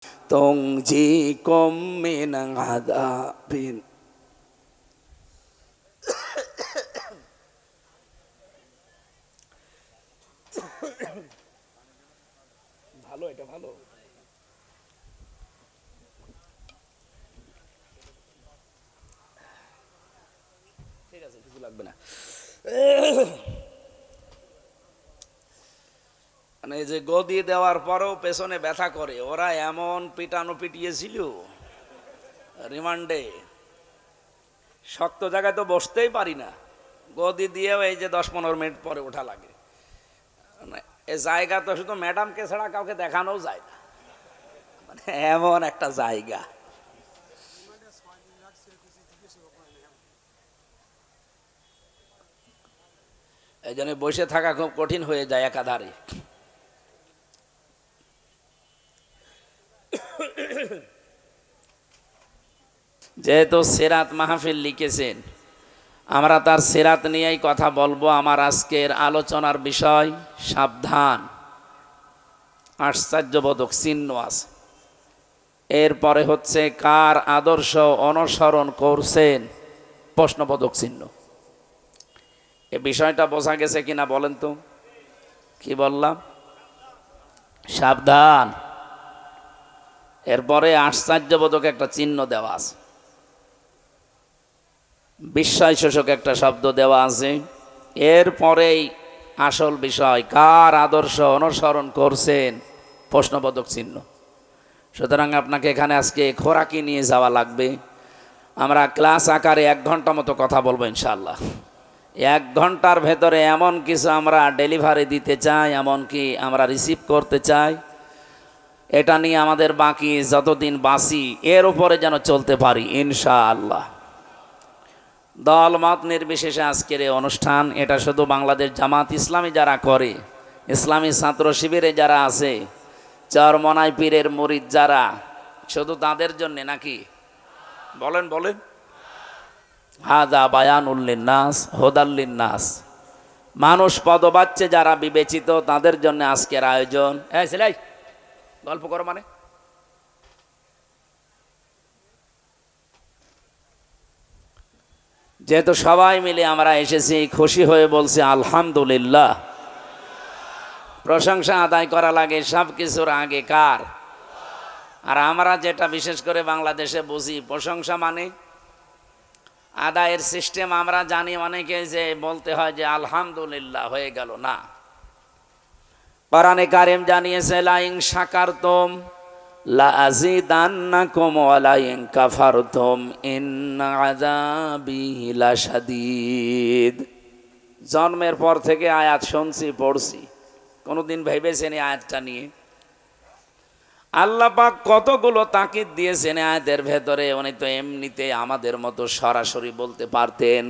تنجيكم من عذاب ভালো, এটা ভালো। ঠিক আছে, কিছু লাগবে না। মানে এই যে গদি দেওয়ার পরেও পেছনে ব্যথা করে, ওরা এমন পিটানো পিটিয়েছিল রিমান্ডে, শক্ত জায়গায় তো বসতেই পারি না, গদি দিয়েও এই যে 10-15 মিনিট পরে ওঠা লাগে। মানে এই জায়গা তো শুধু ম্যাডামকে ছাড়া কাউকে দেখানোও যায় না, মানে এমন একটা জায়গা। এই জন্য বসে থাকা খুব কঠিন হয়ে যায় একাধারে। যেহেতু সিরাত মাহফিল লিখেছেন, আমরা তার সিরাত নিয়েই কথা বলবো। আমার আজকের আলোচনার বিষয় সাবধান, আশ্চর্যবোধক চিহ্ন আছে। এরপরে হচ্ছে কার আদর্শ অনুসরণ করছেন, প্রশ্নবোধক চিহ্ন। এ বিষয়টা বোঝা গেছে কিনা বলেন তো? কি বললাম? সাবধান। এরপরে আশ্চর্যবোধক একটা চিহ্ন দেওয়া আছে, বিস্ময়সূচক একটা শব্দ দেওয়া আছে। এরপরেই আসল বিষয়, কার আদর্শ অনুসরণ করছেন, প্রশ্নবোধক চিহ্ন। সুতরাং আপনাকে এখানে আজকে খোরাকি নিয়ে যাওয়া লাগবে। আমরা ক্লাস আকারে 1 ঘন্টা মতো কথা বলবো ইনশাআল্লাহ। 1 ঘন্টার ভেতরে এমন কিছু আমরা ডেলিভারি দিতে চাই, এমনকি আমরা রিসিভ করতে চাই, এটা নিয়ে আমাদের বাকি যতদিন বাঁচি এর উপরে যেন চলতে পারি ইনশাআল্লাহ। দল মত নির্বিশেষে আজকের এই অনুষ্ঠান, এটা শুধু বাংলাদেশ জামাত ইসলামী যারা করে, ইসলামী ছাত্র শিবিরে যারা আছে, চরমনাই পীরের মুরিদ যারা, শুধু তাদের জন্য নাকি? বলেন বলেন। হাযা বায়ানুল লিন্নাস হুদাল লিন্নাস, মানুষ পদবাচ্যে যারা বিবেচিত তাদের জন্য আজকের আয়োজন। এই ছেলে, গল্প করো মানে? যেহেতু সবাই মিলে আমরা এসেছি, খুশি হয়ে বলছি আলহামদুলিল্লাহ। প্রশংসা আদায় করা লাগে সব কিছুর আগে কার? আর আমরা যেটা বিশেষ করে বাংলাদেশে বুঝি, প্রশংসা মানে আদায়ের সিস্টেম আমরা জানি অনেকে, যে বলতে হয় যে আলহামদুলিল্লাহ হয়ে গেল না। কোরআনে কারীম জানিয়েছে, লা ইন শাকারতুম লা আযীদান্নাকুম ওয়া লা ইন কাফারতুম ইন্না আযাবি লাশাদীদ। জন্মের পর থেকে আয়াত শুনছি, পড়ছি, কোনোদিন ভেবেছেন এই আয়াতটা নিয়ে? আল্লাহ পাক কতগুলো তাকিদ দিয়েছেন আয়াতের ভেতরে। উনি তো এমনিতে আমাদের মতো সরাসরি বলতে পারতেন।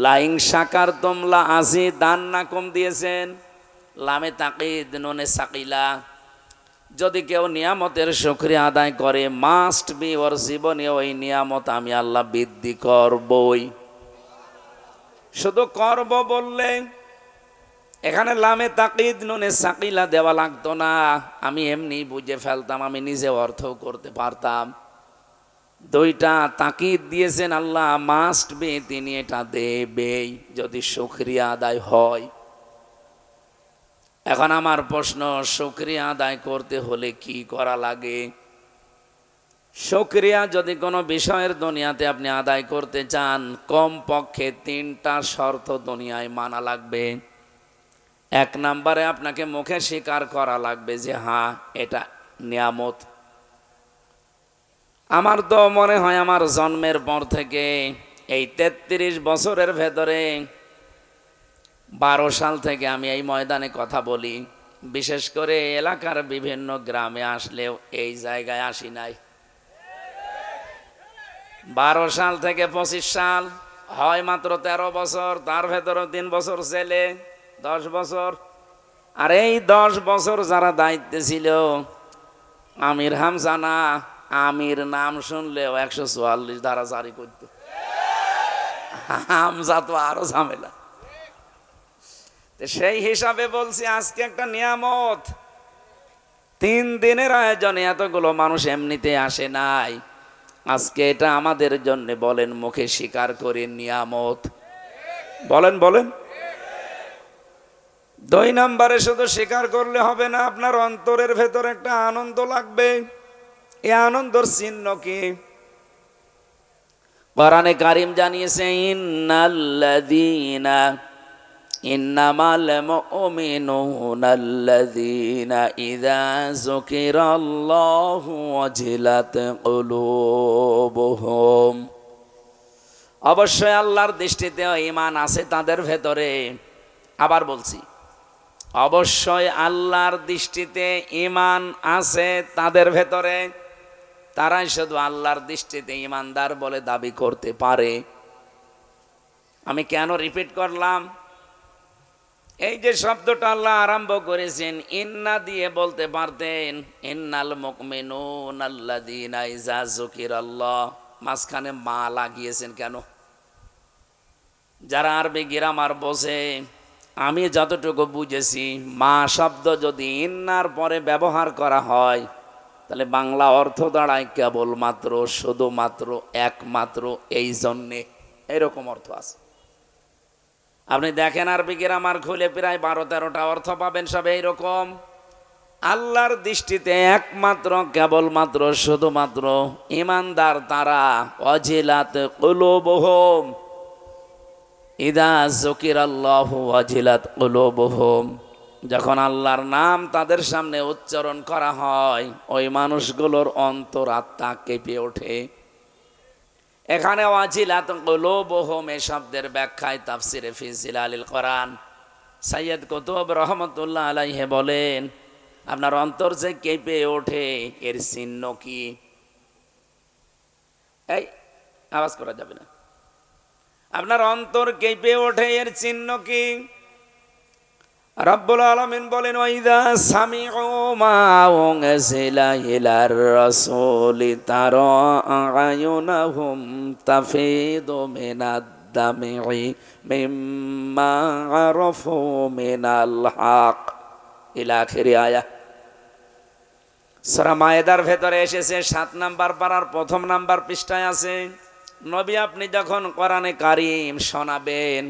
লা ইন শাকারতুম লা আযীদান্নাকুম দিয়েছেন, লামে তাকিদ নুনে সাকিলা। যদি কেউ নিয়ামতের শুকরিয়া আদায় করে, মাস্ট বি, ওর জীবনে ওই নিয়ামত আমি আল্লাহ বৃদ্ধি করবই। শুধু করব বললে এখানে লামে তাকিদ নুনে সাকিলা দেওয়া লাগতো না, আমি এমনি বুঝে ফেলতাম, আমি নিজে অর্থও করতে পারতাম। 2টা তাকিদ দিয়েছেন আল্লাহ, মাস্ট বি, তিনি এটা দেবেই যদি শুকরিয়া আদায় হয়। এখন আমার প্রশ্ন, শুকরিয়া আদায় করতে হলে কি করা লাগে? শুকরিয়া যদি কোনো বিষয়ের দুনিয়াতে আপনি আদায় করতে চান, কমপক্ষে 3টা শর্ত দুনিয়ায় মানা লাগবে। 1 নম্বরে আপনাকে মুখে স্বীকার করা লাগবে যে হ্যাঁ, এটা নিয়ামত। আমার তো মনে হয় আমার জন্মের পর থেকে এই 33 বছরের ভেতরে 12 সাল থেকে আমি এই ময়দানে কথা বলি, বিশেষ করে এলাকার বিভিন্ন গ্রামে আসলেও এই জায়গায় আসি নাই। 12 সাল থেকে 25 সাল হয় মাত্র 13 বছর, তার ভেতরে 3 বছর ছেলে, 10 বছর। আর এই 10 বছর যারা দায়িত্বে ছিল, আমির হামজা না, আমির নাম শুনলেও 144 ধারা জারি করত। হামজা তো আরো ঝামেলা। সেই হিসাবে বলছি আজকে একটা নিয়ামত, 3 দিনের আয়োজনে এতগুলো মানুষ এমনিতে আসে নাই। আজকে এটা আমাদের জন্য বলেন মুখে স্বীকার করে নিয়ামত। বলেন বলেন। 2 নম্বরে শুধু স্বীকার করলে হবে না, আপনার অন্তরের ভেতর একটা আনন্দ লাগবে। এই আনন্দর চিহ্ন কি? কোরআনে কারীম জানিয়েছে ইন্নামাল মুমিনুনাল্লাযীনা ইযা যুকিরাল্লাহু ওয়াজিলাত কুলুবুহুম। অবশ্যই আল্লাহর দৃষ্টিতে ঈমান আছে তাদের ভেতরে। আবার বলছি, অবশ্যই আল্লাহর দৃষ্টিতে ঈমান আছে তাদের ভেতরে। তারাই শুধু আল্লাহর দৃষ্টিতে ঈমানদার বলে দাবি করতে পারে। আমি কেন রিপিট করলাম? এই যে শব্দটা আল্লাহ আরম্ভ করেছেন ইন্না দিয়ে বলতে পারতেন ইন্নাল মুমিনুনাল্লাযীনা ইযা যুকিরাল্লাহ, মাঝখানে মা লাগিয়েছেন কেন? যারা আরবি গ্রামার বোঝে, আমি যতটুকু বুঝেছি, মা শব্দ যদি ইন্নার পরে ব্যবহার করা হয় তাহলে বাংলা অর্থ দাঁড়ায় কেবলমাত্র, শুধুমাত্র, একমাত্র, এই জন্যে, এরকম অর্থ আছে। আপনি দেখেন আরবি গ্রামার খুলে প্রায় 12-13টা অর্থ পাবেন, সব এইরকম। আল্লাহর দৃষ্টিতে একমাত্র, কেবলমাত্র, শুধুমাত্র ঈমানদার তারা। ওয়াজিলাত কুলুবুহুম ইযা যুকিরাল্লাহু ওয়াজিলাত কুলুবুহুম। যখন আল্লাহর নাম তাদের সামনে উচ্চারণ করা হয়, ওই মানুষগুলোর অন্তরাত্মা কেঁপে ওঠে। এখানে ওয়াজিলাত কুলুবুহুম এই শব্দের ব্যাখ্যায় তাফসিরে ফি জিলালিল কোরআন সৈয়দ কুতুব রহমতুল্লাহ আলাইহি বলেন, আপনার অন্তর যে কেঁপে ওঠে এর চিহ্ন কি? এই আওয়াজ করা যাবে না। আপনার অন্তর কেঁপে ওঠে এর চিহ্ন কি? রব্বুল আলামিন বলেন ওয়াইদা সামিউ মা উনজিলা ইলার রাসূলি তারা আয়ুনাহুম তাফিদু মিনাদ দামি মিম্মা আরাফু মিনাল হক ইলা আখির আয়া। সূরা মায়েদার ভেতরে এসেছে, 7 নাম্বার পারার 1ম নাম্বার পৃষ্ঠায় আছে। নবী আপনি যখন কোরআনে কারীম শোনাবেন,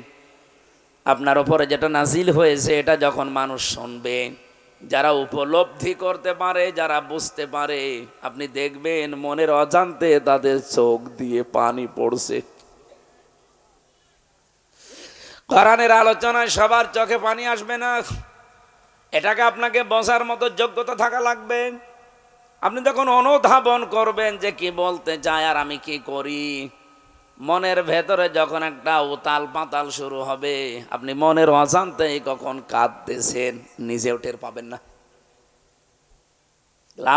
আপনার উপরে যেটা নাজিল হয়েছে এটা যখন মানুষ শুনবে, যারা উপলব্ধি করতে পারে, যারা বুঝতে পারে, আপনি দেখবেন মনের অজান্তে তাদের চোখ দিয়ে পানি পড়ছে। কোরআনের আলোচনায় সবার চোখে পানি আসবে না, এটাকে আপনাকে বোঝার মতো যোগ্যতা থাকা লাগবে। আপনি যখন অনুধাবন করবেন যে কি বলতে চায় আর আমি কি করি, মনের ভেতরে যখন একটা উতাল পাতাল শুরু হবে, আপনি মনের অজান্তেই কখন কাঁদতেছেন নিজেও টের পাবেন না।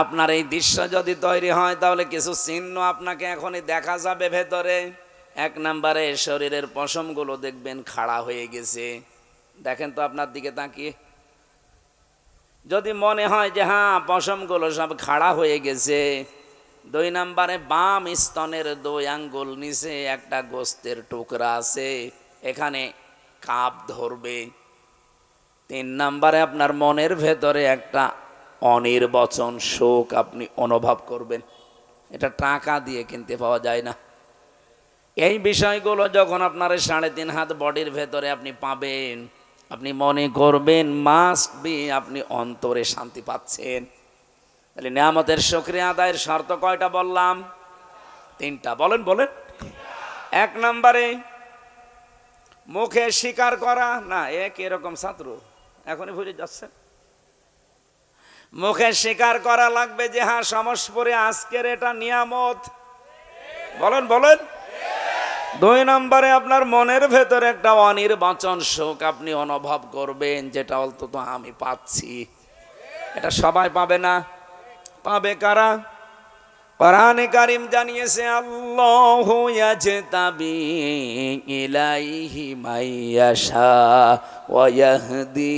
আপনার এই দৃশ্য যদি তৈরি হয় তাহলে কিছু চিহ্ন আপনাকে এখনই দেখা যাবে ভেতরে। 1 নম্বরে শরীরের পশমগুলো দেখবেন খাড়া হয়ে গেছে। দেখেন তো আপনার দিকে তাকিয়ে, যদি মনে হয় যে হ্যাঁ পশমগুলো সব খাড়া হয়ে গেছে। 2 নম্বরে বাম স্তনের 2 আঙ্গুল নিচে একটা গোস্তের টুকরা আছে, এখানে কাপ ধরবে। 3 নম্বরে আপনার মনের ভেতরে একটা অনির্বচন শোক আপনি অনুভব করবেন, এটা টাকা দিয়ে কিনতে পাওয়া যায় না। এই বিষয়গুলো যখন আপনার 3.5 হাত বডির ভেতরে আপনি পাবেন, আপনি মনে করবেন মাস্ট বি আপনি অন্তরে শান্তি পাচ্ছেন। তাহলে নিয়ামতের শুকরিয়া আদায়ের শর্ত কয়টা বললাম? 3টা। বলেন বলেন। 1 নম্বরে মুখে স্বীকার করা না, এরকম ছাত্র এখনই ভুলে যাচ্ছেন। মুখে স্বীকার করা লাগবে যে হ্যাঁ সমস্পরে আজকের এটা নিয়ামত। বলেন বলেন। 2 নম্বরে আপনার মনের ভেতরে একটা অনির্বচন শোক আপনি অনুভব করবেন, যেটা অন্তত আমি পাচ্ছি। এটা সবাই পাবে না, পাবে কারা? কোরআনে কারীম জানিয়েছে আল্লাহু ইয়াজতাবি ইলাইহি মাইয়াশা ওয়া ইয়াহদি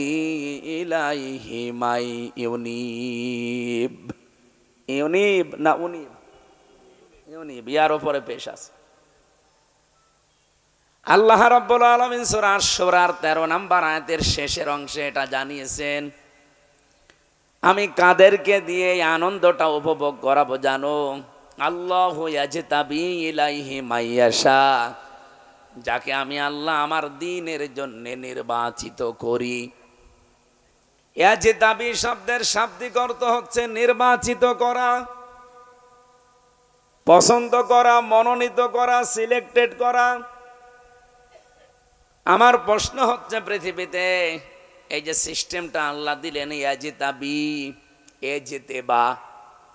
ইলাইহি মাই ইউনিব। ইউনিব না উনিব? ইউনিব, ইয়ার উপরে পেশ আছে। আল্লাহ রাব্বুল আলামিন সূরা আশ-শূরার 13 নম্বর আয়াতের শেষের অংশে এটা জানিয়েছেন আমি কাদেরকে দিয়ে এই আনন্দটা উপভোগ করাবো জানো? আল্লাহু ইয়াজতাবি ইলাইহি মাইয়াশা, যাকে আমি আল্লাহ আমার দ্বীনের জন্য নির্বাচিত করি। ইয়াজতাবি শব্দের শাব্দিক অর্থ হচ্ছে নির্বাচিত করা, পছন্দ করা, মনোনীত করা, সিলেক্টেড করা। আমার প্রশ্ন হচ্ছে, পৃথিবীতে এই যে সিস্টেমটা আল্লাহ দিলেন, ইয়াজতাবি, এজতেবা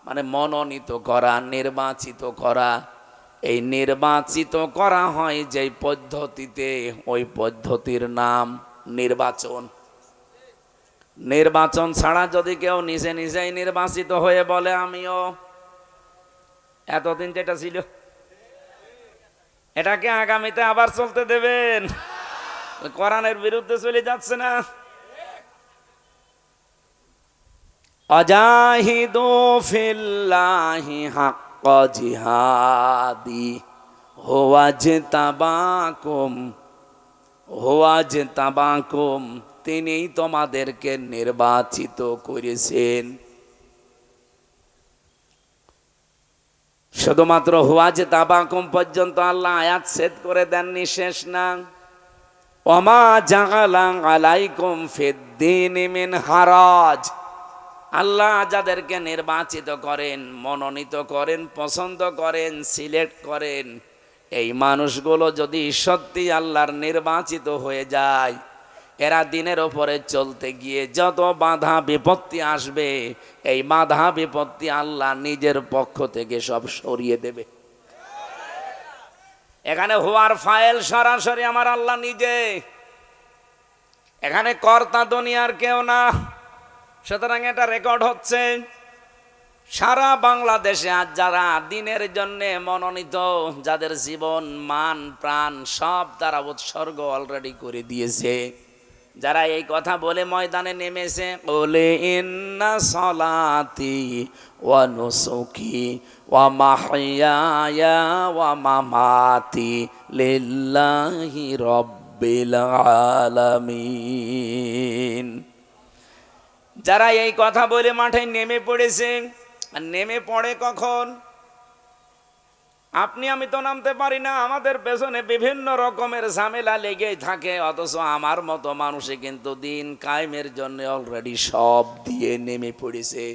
মানে মনোনীত করা, নির্বাচিত করা। এই নির্বাচিত করা হয় যেই পদ্ধতিতে, ওই পদ্ধতির নাম নির্বাচন। নির্বাচন ছাড়া যদি কেউ নিজে নিজেই নির্বাচিত হয়ে বলে আমিও, এতদিন যেটা ছিল এটাকে আগামীতে আবার চলতে দেবেন? কোরআনের বিরুদ্ধে চলে যাচ্ছে না? অজাহিদু ফিল্লাহি হাক্কা জিহাদি হুয়াজতাবাকুম, তিনিই তোমাদেরকে নির্বাচিত করেছেন। শুধুমাত্র হুয়াজতাবাকুম পর্যন্ত আল্লাহ আয়াত ছেদ করে দেননি, শেষ না। ওমা জাআলা আলাইকুম ফিদ্দীনি মিন হারাজ, আল্লাহ যাদেরকে নির্বাচিত করেন, মনোনীত করেন, পছন্দ করেন, সিলেক্ট করেন, এই মানুষগুলো যদি সত্যি আল্লাহর নির্বাচিত হয়ে যায়, এরা দিনের ওপরে চলতে গিয়ে যত বাধা বিপত্তি আসবে, এই বাধা বিপত্তি আল্লাহ নিজের পক্ষ থেকে সব সরিয়ে দেবে। এখানে হুয়ার ফাইল সরাসরি আমার আল্লাহ নিজে, এখানে কর্তা দুনিয়ার কেউ না। সুতরাং এটা রেকর্ড হচ্ছে সারা বাংলাদেশে। আজ যারা দিনের জন্য মনোনীত, যাদের জীবন, মান, প্রাণ সব তারা উৎসর্গ অলরেডি করে দিয়েছে, যারা এই কথা বলে ময়দানে নেমেছে, বলে ইন্না সলাতি ওয়া নুসুকি ওয়া মাহইয়ায়া ওয়া মামাতি লিল্লাহি রাব্বিল আলামিন, যারা এই কথা বলে মাঠে নেমে পড়েছে। আর নেমে পড়ে কখন? আপনি আমি তো নামতে পারি না, আমাদের পেছনে বিভিন্ন রকমের ঝামেলা লেগেই থাকে, অথচ আমার মতো মানুষে কিন্তু দিন কায়েমের জন্য অলরেডি সব দিয়ে নেমে পড়েছে।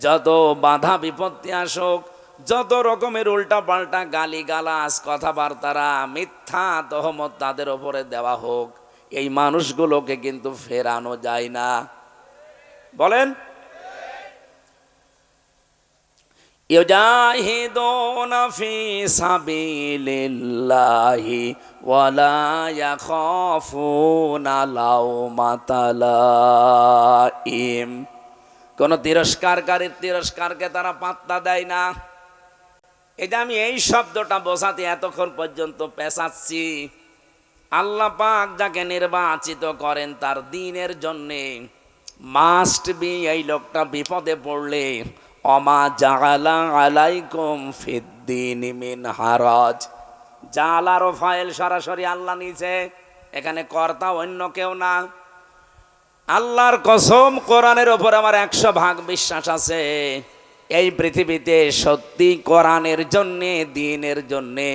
যত বাধা বিপত্তি আসুক, যত রকমের উল্টা পাল্টা গালিগালাজ কথাবার্তারা, মিথ্যা তহমত তাদের ওপরে দেওয়া হোক, এই মানুষগুলোকে কিন্তু ফেরানো যায় না। বলেন, ইউজাহিদুনা ফি সাবিলিল্লাহি ওয়ালা ইয়াখাফুনা লাওমাতা লাইম, কোন তিরস্কারকারীর তিরস্কারকে তারা পাত্তা দেয় না। এটা আমি এই শব্দটা বোঝাতে এতক্ষণ পর্যন্ত পেঁচাচ্ছি। আল্লাহ পাক যাকে নির্বাচিত করেন তার দ্বীনের জন্যে, মাস্ট বি, এই লোকটা বিপদে পড়লে ওমা জাআলা আলাইকুম ফিদ্দীনি মিন হারাজ, জাআলার ফাইল সরাসরি আল্লাহ নিচে, এখানে কর্তা অন্য কেউ না। আল্লাহর কসম, কোরআনের ওপর আমার 100% বিশ্বাস আছে, এই পৃথিবীতে সত্যি কোরআনের জন্যে, দ্বীনের জন্যে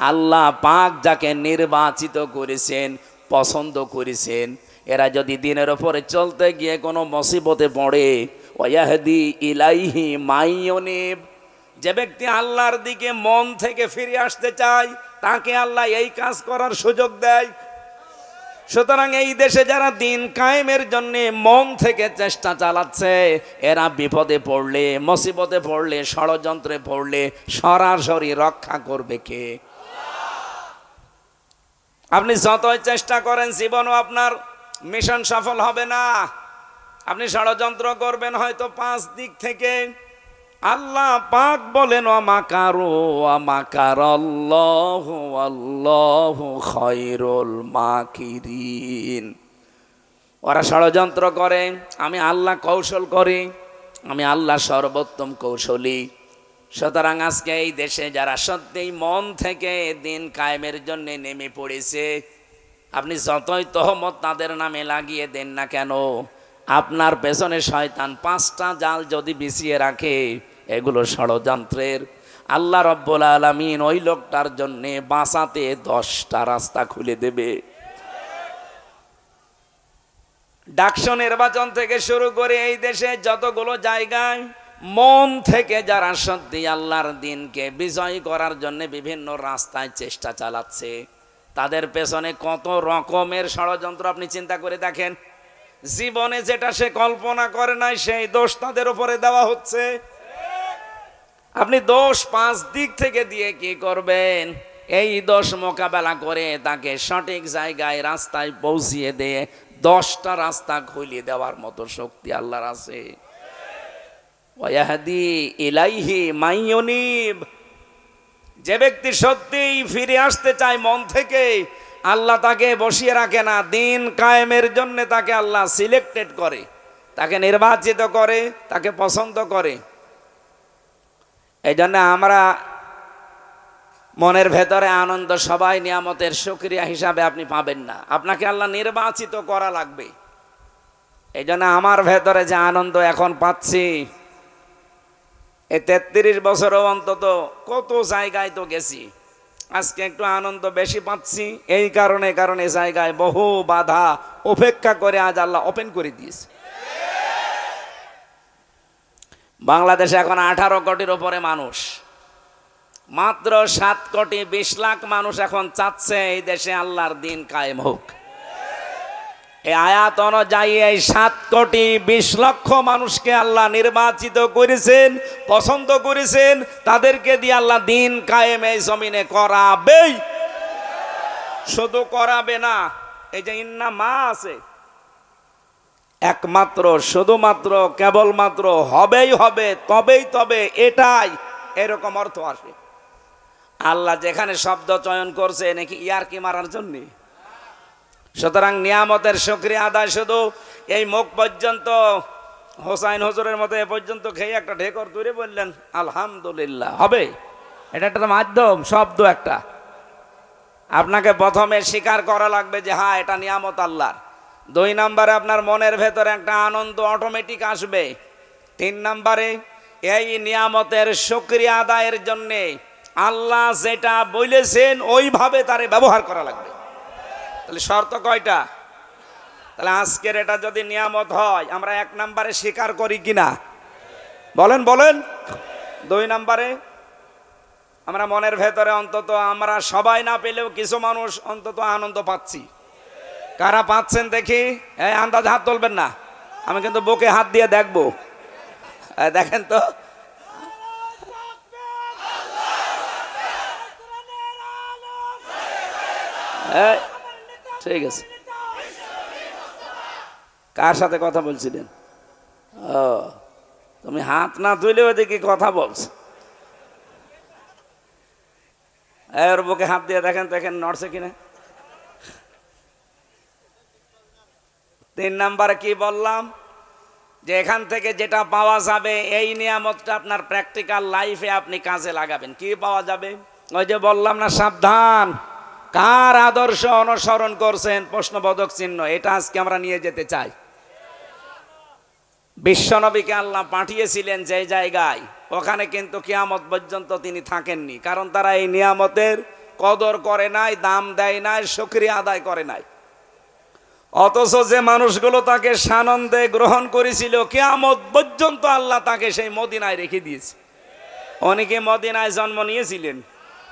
আল্লাহ পাক যাকে নির্বাচিত করেছেন, পছন্দ করেছেন, এরা যদি দিনের ওপরে চলতে গিয়ে কোনো মুসিবতে পড়ে, ওয়াহদি ইলাইহি মাইয়ুনিব, যে ব্যক্তি আল্লাহর দিকে মন থেকে ফিরে আসতে চায়, তাকে আল্লাহ এই কাজ করার সুযোগ দেয়। সুতরাং এই দেশে যারা দিন কায়েমের জন্য মন থেকে চেষ্টা চালাচ্ছে, এরা বিপদে পড়লে, মুসিবতে পড়লে, ষড়যন্ত্রে পড়লে সরাসরি রক্ষা করবে কে? আপনি যতই চেষ্টা করেন, জীবনও আপনার মিশন সফল হবে না। আপনি ষড়যন্ত্র করবেন হয়তো 5 দিক থেকে। আল্লাহ পাক বলেন ওয়ামাকারু ওয়ামাকারাল্লাহু আল্লাহু খায়রুল মাকিরিন, ওরা ষড়যন্ত্র করে, আমি আল্লাহ কৌশল করি, আমি আল্লাহ সর্বোত্তম কৌশলী। সুতরাং আজকে এই দেশে যারা সত্যিই মন থেকে দিন কায়েমের জন্য নেমে পড়েছে, আপনি যতই তহমত তাদের নামে লাগিয়ে দেন না কেন, আপনার পেছনে শয়তান 5টা জাল যদি বিছিয়ে রাখে, এগুলো ষড়যন্ত্রের। আল্লাহ রব্বুল আলামিন ওই লোকটার জন্য বাঁচাতে 10টা রাস্তা খুলে দেবে। ডাকসু নির্বাচন থেকে শুরু করে এই দেশে যতগুলো জায়গায় মন থেকে যারা সত্যি আল্লাহর দিনকে বিজয় করার জন্য বিভিন্ন রাস্তায় চেষ্টা চালাচ্ছে, তাদের পেছনে কত রকমের ষড়যন্ত্র আপনি চিন্তা করে দেখেন। জীবনে যেটা সে কল্পনা করে নাই, সেই দোষ তাদের উপরে দেওয়া হচ্ছে। আপনি দোষ 5 দিক থেকে দিয়ে কি করবেন? এই দোষ মোকাবেলা করে তাকে সঠিক জায়গায় রাস্তায় পৌঁছিয়ে দিয়ে 10টা রাস্তা খুলিয়ে দেওয়ার মতো শক্তি আল্লাহর আছে। ওয়াহদি ইলাইহি মাইয়ুনিব, যে ব্যক্তি সত্যিই ফিরে আসতে চায় মন থেকে, আল্লাহ তাকে বসিয়ে রাখে না, দিন কায়েমের জন্য তাকে আল্লাহ সিলেক্টেড করে, তাকে নির্বাচিত করে, তাকে পছন্দ করে। এই জন্য আমরা মনের ভেতরে আনন্দ সবাই নিয়ামতের শুকরিয়া হিসাবে আপনি পাবেন না, আপনাকে আল্লাহ নির্বাচিত করা লাগবে। এই জন্য আমার ভেতরে যে আনন্দ এখন পাচ্ছি, এই 33 বছরও অন্তত কত জায়গায় তো গেছি, আজকে একটু আনন্দ বেশি পাচ্ছি। এই কারণে জায়গায় বহু বাধা উপেক্ষা করে আজ আল্লাহ ওপেন করে দিয়েছে। বাংলাদেশে এখন 18 কোটির উপরে মানুষ, মাত্র 7 কোটি 20 লাখ মানুষ এখন চাচ্ছে এই দেশে আল্লাহর দিন কায়েম হোক। এই আয়াত অনুযায়ী এই 7 কোটি 20 লক্ষ মানুষকে আল্লাহ নির্বাচিত করেছেন, পছন্দ করেছেন, তাদেরকে দিয়ে আল্লাহ দিন কায়েম এই জমিনে করাবেই। শুধু করাবে না, এই যে ইন্না মা আছে, একমাত্র শুধুমাত্র কেবলমাত্র হবেই হবে, তবেই তবে, এটাই এরকম অর্থ আসে। আল্লাহ যেখানে শব্দ চয়ন করছে নাকি ইয়ারকি মারার জন্য। সুতরাং নিয়ামতের শুকরিয়া আদায় শুধু এই মুখ পর্যন্ত, হোসাইন হুজুরের মতো এ পর্যন্ত খেয়ে একটা ঢেকর তুলে বললেন আলহামদুলিল্লাহ হবে, এটা একটা মাধ্যম, শব্দ একটা। আপনাকে প্রথমে স্বীকার করা লাগবে যে হ্যাঁ এটা নিয়ামত আল্লাহর। 2 নম্বরে আপনার মনের ভেতরে একটা আনন্দ অটোমেটিক আসবে। 3 নম্বরে এই নিয়ামতের শুকরিয়া আদায়ের জন্যে আল্লাহ যেটা বলেছেন ওইভাবে তারে ব্যবহার করা লাগবে। তাহলে শর্ত কয়টা? তাহলে আজকের এটা যদি নিয়ামত হয়, আমরা 1 নম্বরে স্বীকার করি কিনা বলেন বলেন। 2 নম্বরে আমরা মনের ভেতরে অন্তত আমরা সবাই না পেলেও কিছু মানুষ অন্তত আনন্দ পাচ্ছি। কারা পাচ্ছেন দেখি? এই আন্দাজ হাত তুলবেন না, আমি কিন্তু বুকে হাত দিয়ে দেখবো। দেখেন তো, ঠিক আছে। কার সাথে কথা বলছিলেন? ও, তুমি হাত না তুলে ওদিকে কথা বলছো। ওর বুকে হাত দিয়ে দেখেন দেখেন নড়ছে কিনা। 3 নম্বরে কি বললাম? যে এখান থেকে যেটা পাওয়া যাবে এই নিয়ামতটা আপনার প্র্যাকটিক্যাল লাইফে আপনি কাজে লাগাবেন। কি পাওয়া যাবে? ওই যে বললাম না, সাবধান, কার আদর্শ অনুসরণ করছেন প্রশ্নবোধক চিহ্ন। এটা আজকে আমরা নিয়ে যেতে চাই। বিশ্বনবীকে আল্লাহ পাঠিয়েছিলেন যে জায়গায়, ওখানে কিন্তু কিয়ামত পর্যন্ত তিনি থাকেননি, কারণ তারা এই নিয়ামতের কদর করে নাই, দাম দেয় নাই, শুকরিয়া আদায় করে নাই। অথচ যে মানুষগুলো তাকে সানন্দে গ্রহণ করেছিল, কিয়ামত পর্যন্ত আল্লাহ তাকে সেই মদিনায় রেখে দিয়েছে। অনেকে মদিনায় জন্ম নিয়েছিলেন,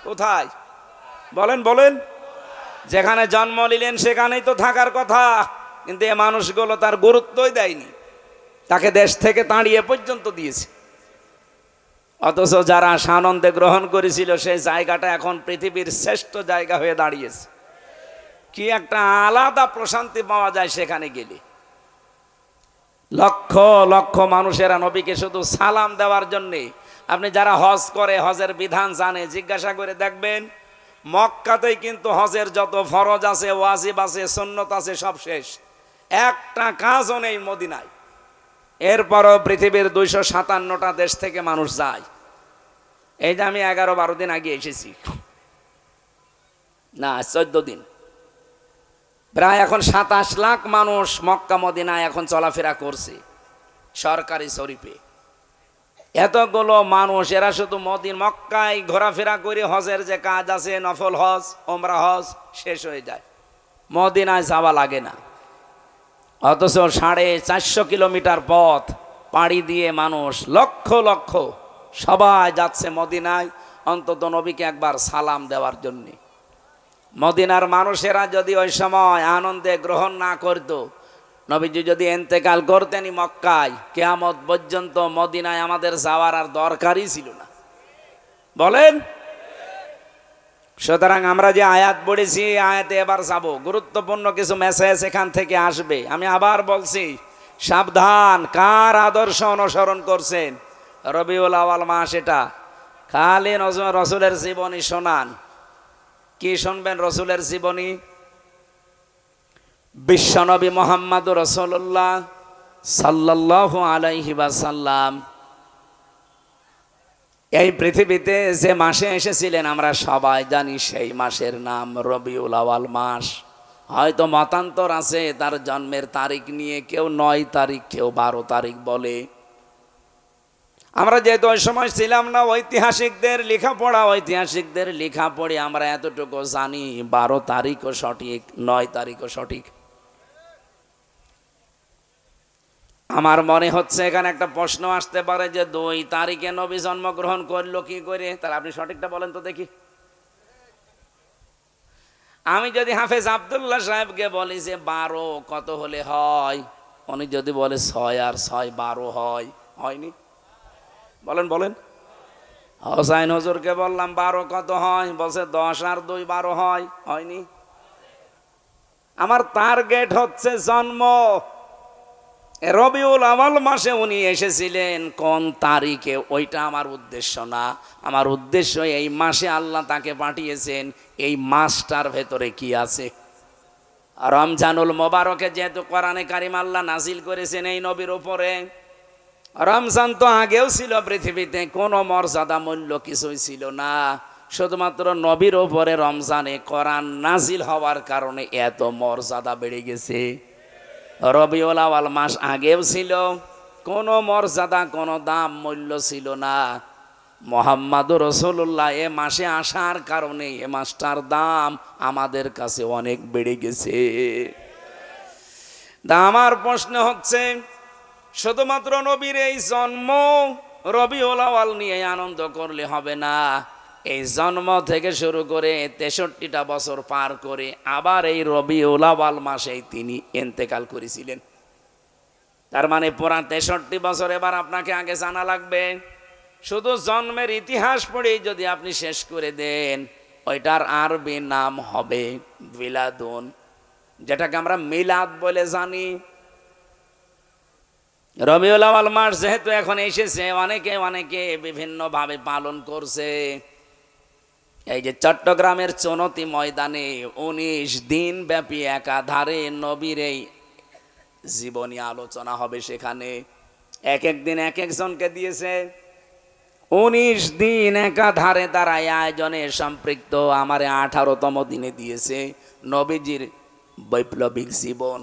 কোথায় বলেন বলেন? যেখানে জন্ম নিলেন সেখানেই তো থাকার কথা, কিন্তু এই মানুষগুলো তার গুরুত্বই দেয়নি, তাকে দেশ থেকে তাড়িয়ে পর্যন্ত দিয়েছে। অথচ যারা সানন্দে গ্রহণ করেছিল সেই জায়গাটা এখন পৃথিবীর শ্রেষ্ঠ জায়গা হয়ে দাঁড়িয়েছে। কি একটা আলাদা প্রশান্তি পাওয়া যায় সেখানে গেলে। লক্ষ লক্ষ মানুষেরা নবীকে শুধু সালাম দেওয়ার জন্যে, আপনি যারা হজ করে, হজের বিধান জানে, জিজ্ঞাসা করে দেখবেন, মক্কাতেই কিন্তু হজের যত ফরজ আছে, ওয়াজিব আছে, সুন্নত আছে, সব শেষ, একটা কাজও নেই মদিনায়। এরপরও পৃথিবীর 257টা দেশ থেকে মানুষ যায়। এই যে আমি 11-12 দিন আগে এসেছি, না 14 দিন, প্রায় এখন 27 লাখ মানুষ মক্কা মদিনায় এখন চলাফেরা করছে সরকারি শরীফে। এতগুলো মানুষ এরা শুধু মক্কায় ঘোরাফেরা করে হজের যে কাজ আছে, নফল হজ, ওমরা হজ শেষ হয়ে যায়, মদিনায় যাওয়া লাগে না। অথচ 450 কিলোমিটার পথ পাড়ি দিয়ে মানুষ লক্ষ লক্ষ সবাই যাচ্ছে মদিনায় অন্তত নবীকে একবার সালাম দেওয়ার জন্যে। মদিনার মানুষেরা যদি ওই সময় আনন্দে গ্রহণ না করত, নবীজি যদি ইন্তেকাল করতেনই মক্কায়, কিয়ামত পর্যন্ত মদিনায় আমাদের যাওয়ার আর দরকারই ছিল না, বলেন। সুতরাং আমরা যে আয়াত পড়েছি, আয়াতে এবার যাব, গুরুত্বপূর্ণ কিছু মেসেজ এখান থেকে আসবে। আমি আবার বলছি, সাবধান, কার আদর্শ অনুসরণ করছেন? রবিউল আউয়াল মাস, এটা খালি রসুলের জীবনী শোনান। কি শুনবেন? রসুলের জীবনী। বিশ্বনবী মুহাম্মদুর রাসূলুল্লাহ সাল্লাল্লাহু আলাইহি ওয়াসাল্লাম এই পৃথিবীতে যে মাসে এসেছিলেন আমরা সবাই জানি, সেই মাসের নাম রবিউল আউয়াল মাস। হয়তো মতান্তর আছে তার জন্মের তারিখ নিয়ে, কেউ 9 তারিখ, কেউ 12 তারিখ বলে। আমরা যেহেতু ওই সময় ছিলাম না, ঐতিহাসিকদের লেখা পড়ে আমরা এতটুকু জানি 12 তারিখও সঠিক, 9 তারিখও সঠিক। আমার মনে হচ্ছে এখানে একটা প্রশ্ন আসতে পারে যে 2 তারিখে নবী জন্মগ্রহণ করলো কি করে? তাহলে আপনি সঠিকটা বলেন তো দেখি। আমি যদি হাফেজ আব্দুল্লাহ সাহেবকে বলি যে 12 কত হলে হয়, উনি যদি বলে 6 আর 6 12 হয়, হয়নি? বলেন বলেন। হোসাইন হুজুরকে বললাম 12 কত হয়, বলছে 10 আর 2 12 হয়, হয়নি? আমার টার্গেট হচ্ছে জন্ম। রবিউল আউয়াল মাসে উনি এসেছিলেন কোন তারিখে, ওইটা আমার উদ্দেশ্য না। আমার উদ্দেশ্য এই মাসে আল্লাহ তাকে পাঠিয়েছেন, এই মাসটার ভেতরে কি আছে। রমজানুল মোবারকে যেহেতু কোরআনে কারিম আল্লাহ নাজিল করেছেন এই নবীর উপরে, রমজান তো আগেও ছিল পৃথিবীতে, কোনো মর্যাদা মূল্য কিছুই ছিল না, শুধুমাত্র নবীর উপরে রমজানে কোরআন নাজিল হওয়ার কারণে এত মর্যাদা বেড়ে গেছে। রবিউল আউয়াল মাস আগেও ছিল, কোনো মর্যাদা, কোনো দাম মূল্য ছিল না। মুহাম্মাদুর রাসূলুল্লাহ এ মাসে আসার কারণে এ মাসটার দাম আমাদের কাছে অনেক বেড়ে গেছে। আমার প্রশ্ন হচ্ছে, শুধুমাত্র নবীর এই জন্ম রবিউল আউয়াল নিয়ে আনন্দ করলে হবে না। এই জন্ম থেকে শুরু করে 63টা বছর পার করে আবার এই রবিউল আউয়াল মাসেই তিনি ইন্তেকাল করেছিলেন। তার মানে পুরা 63 বছর এবার আপনাকে আগে জানা লাগবে। শুধু জন্মের ইতিহাস পড়েই যদি আপনি শেষ করে দেন, ওইটার আরবি নাম হবে মিলাদুন, যেটাকে আমরা মিলাদ বলে জানি। রবিউল আউয়াল মাস যেহেতু এখন এসেছে, অনেকে বিভিন্নভাবে পালন করছে। এই যে চট্টগ্রামের চনতি ময়দানে 19 দিন ব্যাপী একাধারে নবীর এই জীবনী আলোচনা হবে। সেখানে এক দিন এক একজনকে দিয়েছে, 19 দিন একাধারে তারা আয়োজনে সম্পৃক্ত। আমারে 18তম দিনে দিয়েছে নবীজির বৈপ্লবিক জীবন।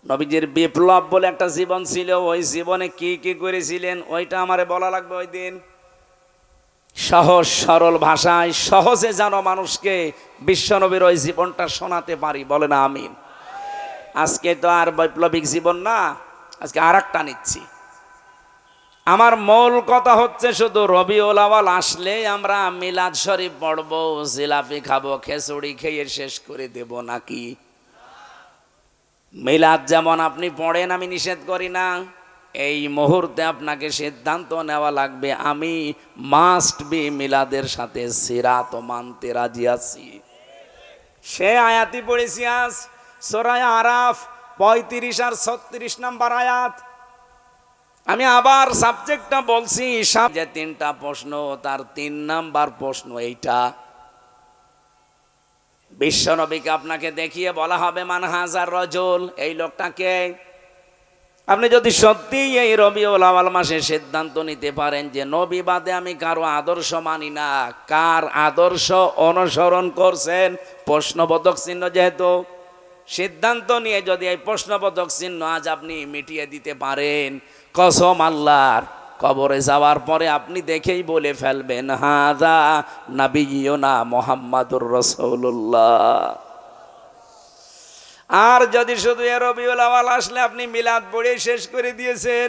নবীজির বিপ্লব বলে একটা জীবন ছিল, ওই জীবনে কি কি করেছিলেন ওইটা আমারে বলা লাগবে ওই দিন, সহজ সরল ভাষায়, সহজে যেন মানুষকে বিশ্বনবীর ওই জীবনটা শোনাতে পারি। বলে না আমিন। আজকে তো আর বৈপ্লবিক জীবন না, আজকে আর একটা নিচ্ছি। আমার মূল কথা হচ্ছে, শুধু রবিউল আউয়াল আসলেই আমরা মিলাদ শরীফ পড়বো, জিলাপি খাবো, খিচুড়ি খেয়ে শেষ করে দেব নাকি? মিলাদ যেমন আপনি পড়েন, আমি নিষেধ করি না, এই মুহূর্তে আপনাকে সিদ্ধান্ত নেওয়া লাগবে, আমি মাস্ট বি মিলাদের সাথে সিরাত মানতে রাজি আছি। সে আয়াতই পড়েছি আজ সূরা আরাফ 35 আর 36 নম্বর আয়াত। আমি আবার সাবজেক্টটা বলছি, যে 3টা প্রশ্ন, তার 3 নাম্বার প্রশ্ন এইটা। বিশ্বনবীকে আপনাকে দেখিয়ে বলা হবে মান হাজার রজুল, এই লোকটাকে। আপনি যদি সত্যি এই রবিউল আউয়াল মাসে সিদ্ধান্ত নিতে পারেন যে নবী বাদে আমি কারো আদর্শ মানি না, কার আদর্শ অনুসরণ করছেন? প্রশ্নবোধক চিহ্ন যেহেতু, সিদ্ধান্ত নিয়ে যদি এই প্রশ্নবোধক চিহ্ন আজ আপনি মিটিয়ে দিতে পারেন, কসম আল্লাহর, কবরে যাওয়ার পরে আপনি দেখেই বলে ফেলবেন হাযা নাবিয়ুনা মুহাম্মাদুর রাসূলুল্লাহ। আর যদি শুধু রবিউল আউয়াল আসলে আপনি মিলাদ পড়ে শেষ করে দিয়েছেন,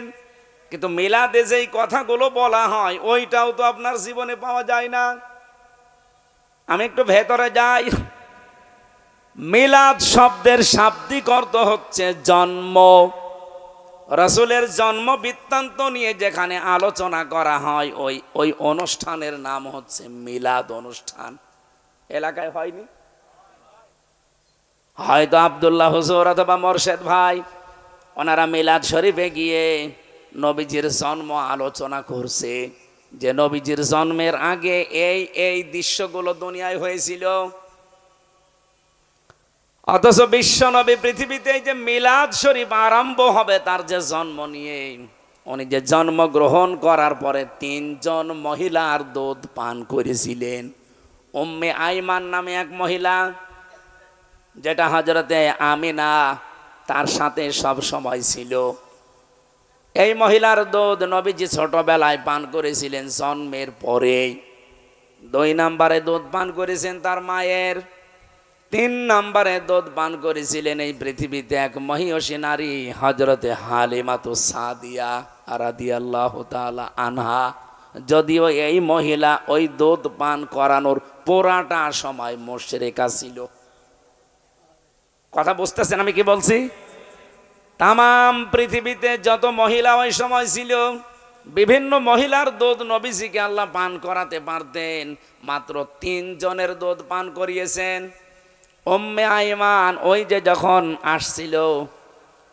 কিন্তু মিলাদে যেই কথাগুলো বলা হয় ওইটাও তো আপনার জীবনে পাওয়া যায় না। আমি একটু ভেতরে যাই। মিলাদ শব্দের শাব্দিক অর্থ হচ্ছে জন্ম। রাসূলের জন্ম বৃত্তান্ত নিয়ে যেখানে আলোচনা করা হয় ওই অনুষ্ঠানের নাম হচ্ছে মিলাদ অনুষ্ঠান। এলাকায় হয়নি? হয়তো আব্দুল্লাহ হুজুর অথবা মোরশেদ ভাই ওনারা মিলাদ শরীফে গিয়ে নবীজির জন্ম আলোচনা করছে, যে নবীজির জন্মের আগে এই দৃশ্যগুলো দুনিয়ায় হয়েছিল। অথচ বিশ্ব নবী পৃথিবীতে যে মিলাদ শরীফ আরম্ভ হবে তার যে জন্ম নিয়ে, উনি যে জন্মগ্রহণ করার পরে 3 জন মহিলার দুধ পান করেছিলেন। উম্মে আইমান নামে এক মহিলা, যেটা হযরতে আমিনা তার সাথে সব সময় ছিল। এই মহিলার দুধ নবীজি ছোটবেলায় পান করেছিলেন জন্মের পরেই। 2 নম্বরে দুধ পান করেছেন তার মায়ের। 3 নম্বরে দুধ পান করেছিলেন এই পৃথিবীতে এক মহিয়সী নারী হযরতে হালিমাতুস সাদিয়া রাদিয়াল্লাহু তাআলা আনহা। যদিও এই মহিলা ওই দুধ পান করানোর পুরাটা সময় মুশরিকা ছিল। কথা বুঝতেছেন আমি কি বলছি? তামাম পৃথিবীতে যত মহিলা ওই সময় ছিল, বিভিন্ন মহিলার দুধ নবীজিকে আল্লাহ পান করাতে পারতেন, মাত্র 3 জনের দুধ পান করিয়েছেন। উম্মে আইমান ওই যে যখন আসছিল,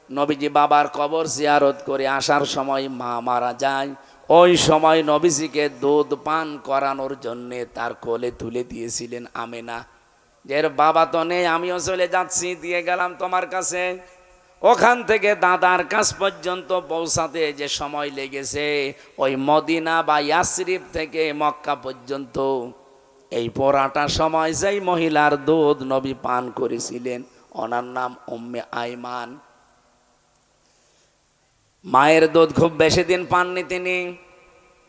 নবীজি বাবার কবর জিয়ারত করে আসার সময় মা মারা যায়, ওই সময় নবীজিকে দুধ পান করানোর জন্যে তার কোলে তুলে দিয়েছিলেন আমেনা। যে বাবা তো নেই, আমিও চলে যাচ্ছি, দিয়ে গেলাম তোমার কাছে। ওখান থেকে দাদার কাছ পর্যন্ত পৌঁছাতে যে সময় লেগেছে, ওই মদিনা বা ইয়াসরিব থেকে মক্কা পর্যন্ত এই পুরাটা সময় যেই মহিলার দুধ নবী পান করেছিলেন ওনার নাম উম্মে আইমান। মায়ের দুধ খুব বেশি দিন পাননি তিনি।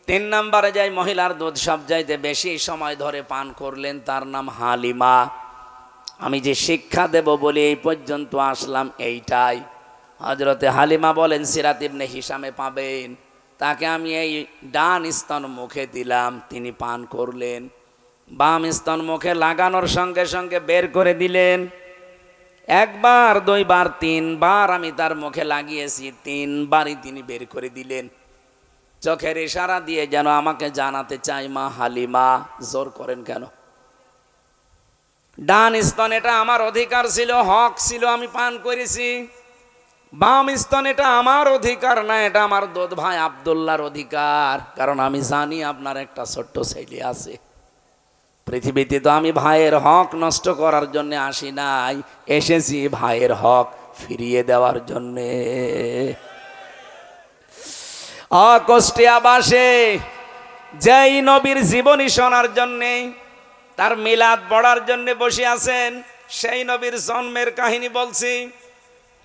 3 নম্বরে যাই মহিলার দুধ সব চাইতে বেশি সময় ধরে পান করলেন, তার নাম হালিমা। আমি যে শিক্ষা দেব বলে এই পর্যন্ত আসলাম এইটাই। হযরতে হালিমা বলেন, সিরাত ইবনে হিশামে পাবেন, তাকে আমি এই ডান স্তন মুখে দিলাম, তিনি পান করলেন। বাম স্তন মুখে লাগানোর সঙ্গে সঙ্গে বের করে দিলেন। 1 বার 2 বার 3 বার আমি তার মুখে লাগিয়েছি, 3 বারই তিনি বের করে দিলেন। চোখের ইশারা দিয়ে যেন আমাকে জানাতে চাই, মা হালিমা জোর করেন কেন? ডান স্তন এটা আমার অধিকার ছিল, হক ছিল, আমি পান করেছি। বাম স্তন এটা আমার অধিকার না, এটা আমার দুধ ভাই আব্দুল্লাহর অধিকার। কারণ আমি জানি আপনার একটা ছোট্ট ছেলে আছে। পৃথিবীতে তো আমি ভাইয়ের হক নষ্ট করার জন্য আসি নাই, এসেছি ভাইয়ের হক ফিরিয়ে দেওয়ার জন্যে। কুষ্টিয়াবাসে যেই নবীর জীবনী শোনার জন্যে, তার মিলাদ পড়ার জন্য বসে আছেন, সেই নবীর জন্মের কাহিনী বলছি।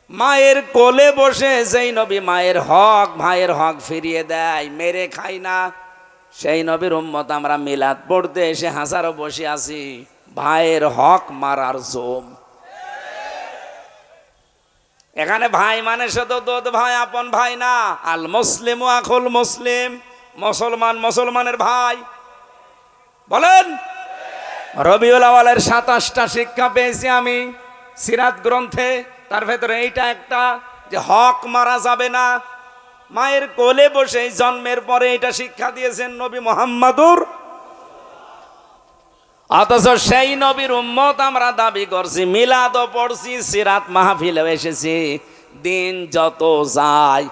মায়ের কোলে বসে যেই নবী মায়ের হক ভাইয়ের হক ফিরিয়ে দেয়, মেরে খাই না, সেই নবীর উম্মত আমরা মিলাদ পড়তে এসে হাজারো বসে আছি ভাইয়ের হক মারার জম। এখানে ভাই মানে শুধু দুধ ভাই, আপন ভাই না। আল মুসলিম আখুল মুসলিম, মুসলমান মুসলমানের ভাই। বলেন, রবিউল আউয়ালের 27টা শিক্ষা পেয়েছি আমি সিরাত গ্রন্থে, তার ভেতরে এইটা একটা, যে হক মারা যাবে না। মায়ের কোলে বসে জন্মের পরে এটা শিক্ষা দিয়েছেন নবী মুহাম্মাদুর। অথচ সেই নবীর উম্মত আমরা দাবি করছি, মিলাদও পড়ছি, সিরাত মাহফিলেও এসেছি। দিন যত যায়,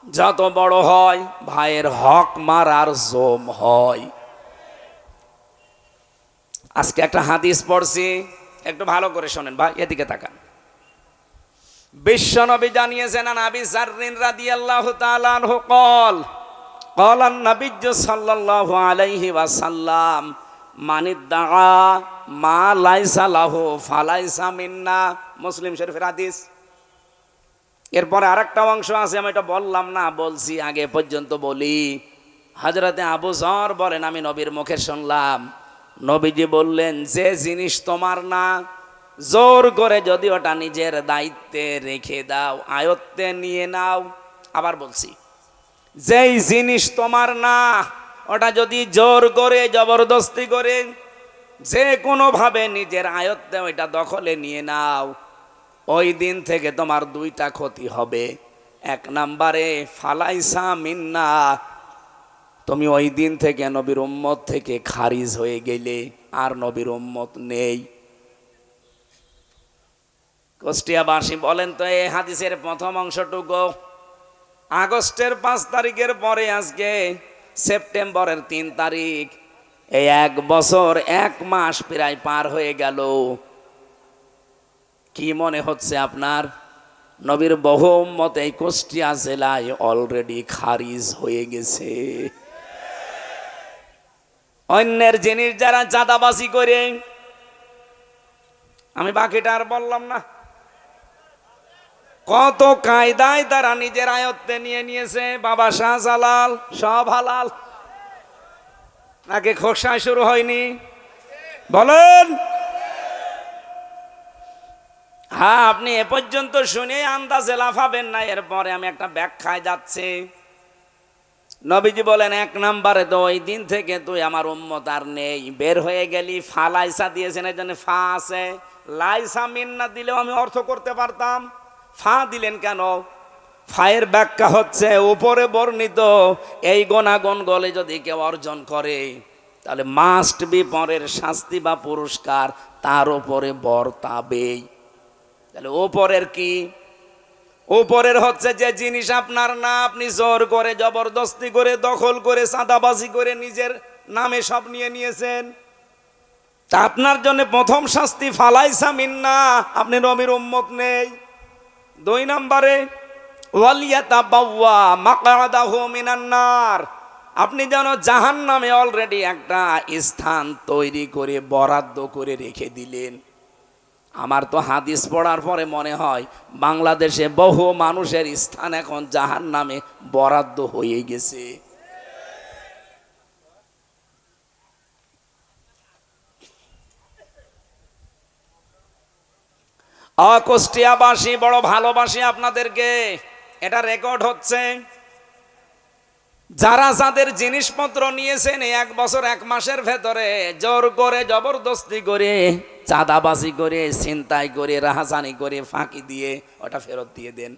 যত বড় হয়, ভাইয়ের হক মারার জম হয়। আজকে একটা হাদিস পড়ছি, একটু ভালো করে শোনেন ভাই, এদিকে তাকান। বিশ্বনবী জানিয়েছেন, আন আবি যাররিন রাদিয়াল্লাহু তাআলা আনহু ক্বাল ক্বালা আন-নাবিয়্যু সাল্লাল্লাহু আলাইহি ওয়াসাল্লাম মানিদ্দাআ মা লাইসা লাহু ফালাইসা মিন্না, মুসলিম শরীফের হাদিস। এরপরে আরেকটা অংশ আছে, আমি এটা বললাম না, বলছি আগে পর্যন্ত বলি। হযরতে আবু যর বলেন, আমি নবীর মুখে শুনলাম, নবীজি বললেন, যে জিনিস তোমার না, জোর করে যদি ওটা নিজের দায়িত্বে রেখে দাও, আয়ত্তে নিয়ে নাও। আবার বলছি, যেই জিনিস তোমার না, ওটা যদি জোর করে জবরদস্তি করে যে কোনোভাবে নিজের আয়ত্তে ওইটা দখলে নিয়ে নাও, ওই দিন থেকে তোমার দুইটা ক্ষতি হবে। এক নম্বরে ফালাইসা মিন্না, তুমি ওই দিন থেকে নবীর উম্মত থেকে খারিজ হয়ে গেলে, আর নবীর উম্মত নেই। কুষ্টিয়াবাসী বলেন তো, এই হাদিসের প্রথম অংশটুকু আগস্টের 5 তারিখের পরে আজকে সেপ্টেম্বরের 3 তারিখ, এই 1 বছর 1 মাস প্রায় পার হয়ে গেল। কি মনে হচ্ছে আপনার? নবীর বহু উম্মত এই কুষ্টিয়া জেলায় অলরেডি খারিজ হয়ে গেছে। অন্যের জিনিস যারা চাঁদাবাজি করে, আমি বাকিটা আর বললাম না, কত কায়দায় তারা নিজের আয়ত্তে নিয়ে নিয়েছে। বাবা শাহজালাল সব হালাল, নাকি খোসায় শুরু হয়নি? বলেন। হ্যাঁ, আপনি এ পর্যন্ত শুনে আন্দাজে লাফাবেন না। এরপরে আমি একটা ব্যাখ্যায় যাচ্ছি। নবীজি বলেন, 1 নম্বরে তো ওই দিন থেকে তুই আমার উম্মত আর নেই, বের হয়ে গেলি। ফালাইসা দিয়েছেন, এই জন্য ফা আছে। লাইসা মিন্না দিলেও আমি অর্থ করতে পারতাম, ফা দিলেন কেন? ফায়ের ব্যাখ্যা হচ্ছে, উপরে বর্ণিত এই গুণাগুণ গলে যদি কেউ অর্জন করে, তাহলে মাস্ট বি পরের শাস্তি বা পুরস্কার তার উপরে বর্তাবেই। তাহলে উপরের কি? উপরের হচ্ছে যে জিনিস আপনার না, আপনি জোর করে জবরদস্তি করে দখল করে চাঁদাবাজি করে নিজের নামে সব নিয়ে নিয়েছেন, তা আপনার জন্য প্রথম শাস্তি ফালাইসা মিন্না, আপনি নবীর উম্মত নেই। 2 নম্বরে ওয়ালিয়াতাবাওয়া মাকআদাহু মিনান নার, আপনি যেন জাহান্নামে অলরেডি একটা স্থান তৈরি করে বরাদ্দ করে রেখে দিলেন। আমার তো হাদিস পড়ার পরে মনে হয় বাংলাদেশে বহু মানুষের স্থান এখন জাহান্নামে বরাদ্দ হয়ে গেছে। কুষ্টিয়াবাসী বড় ভালোবাসি আপনাদেরকে, এটা রেকর্ড হচ্ছে। যারা যাদের জিনিসপত্র নিয়েছেন এই 1 বছর 1 মাসের ভেতরে জোর করে জবরদস্তি করে চাঁদাবাজি করে ছিনতাই করে রাহাজানি করে ফাঁকি দিয়ে ওটা ফেরত দিয়ে দেন।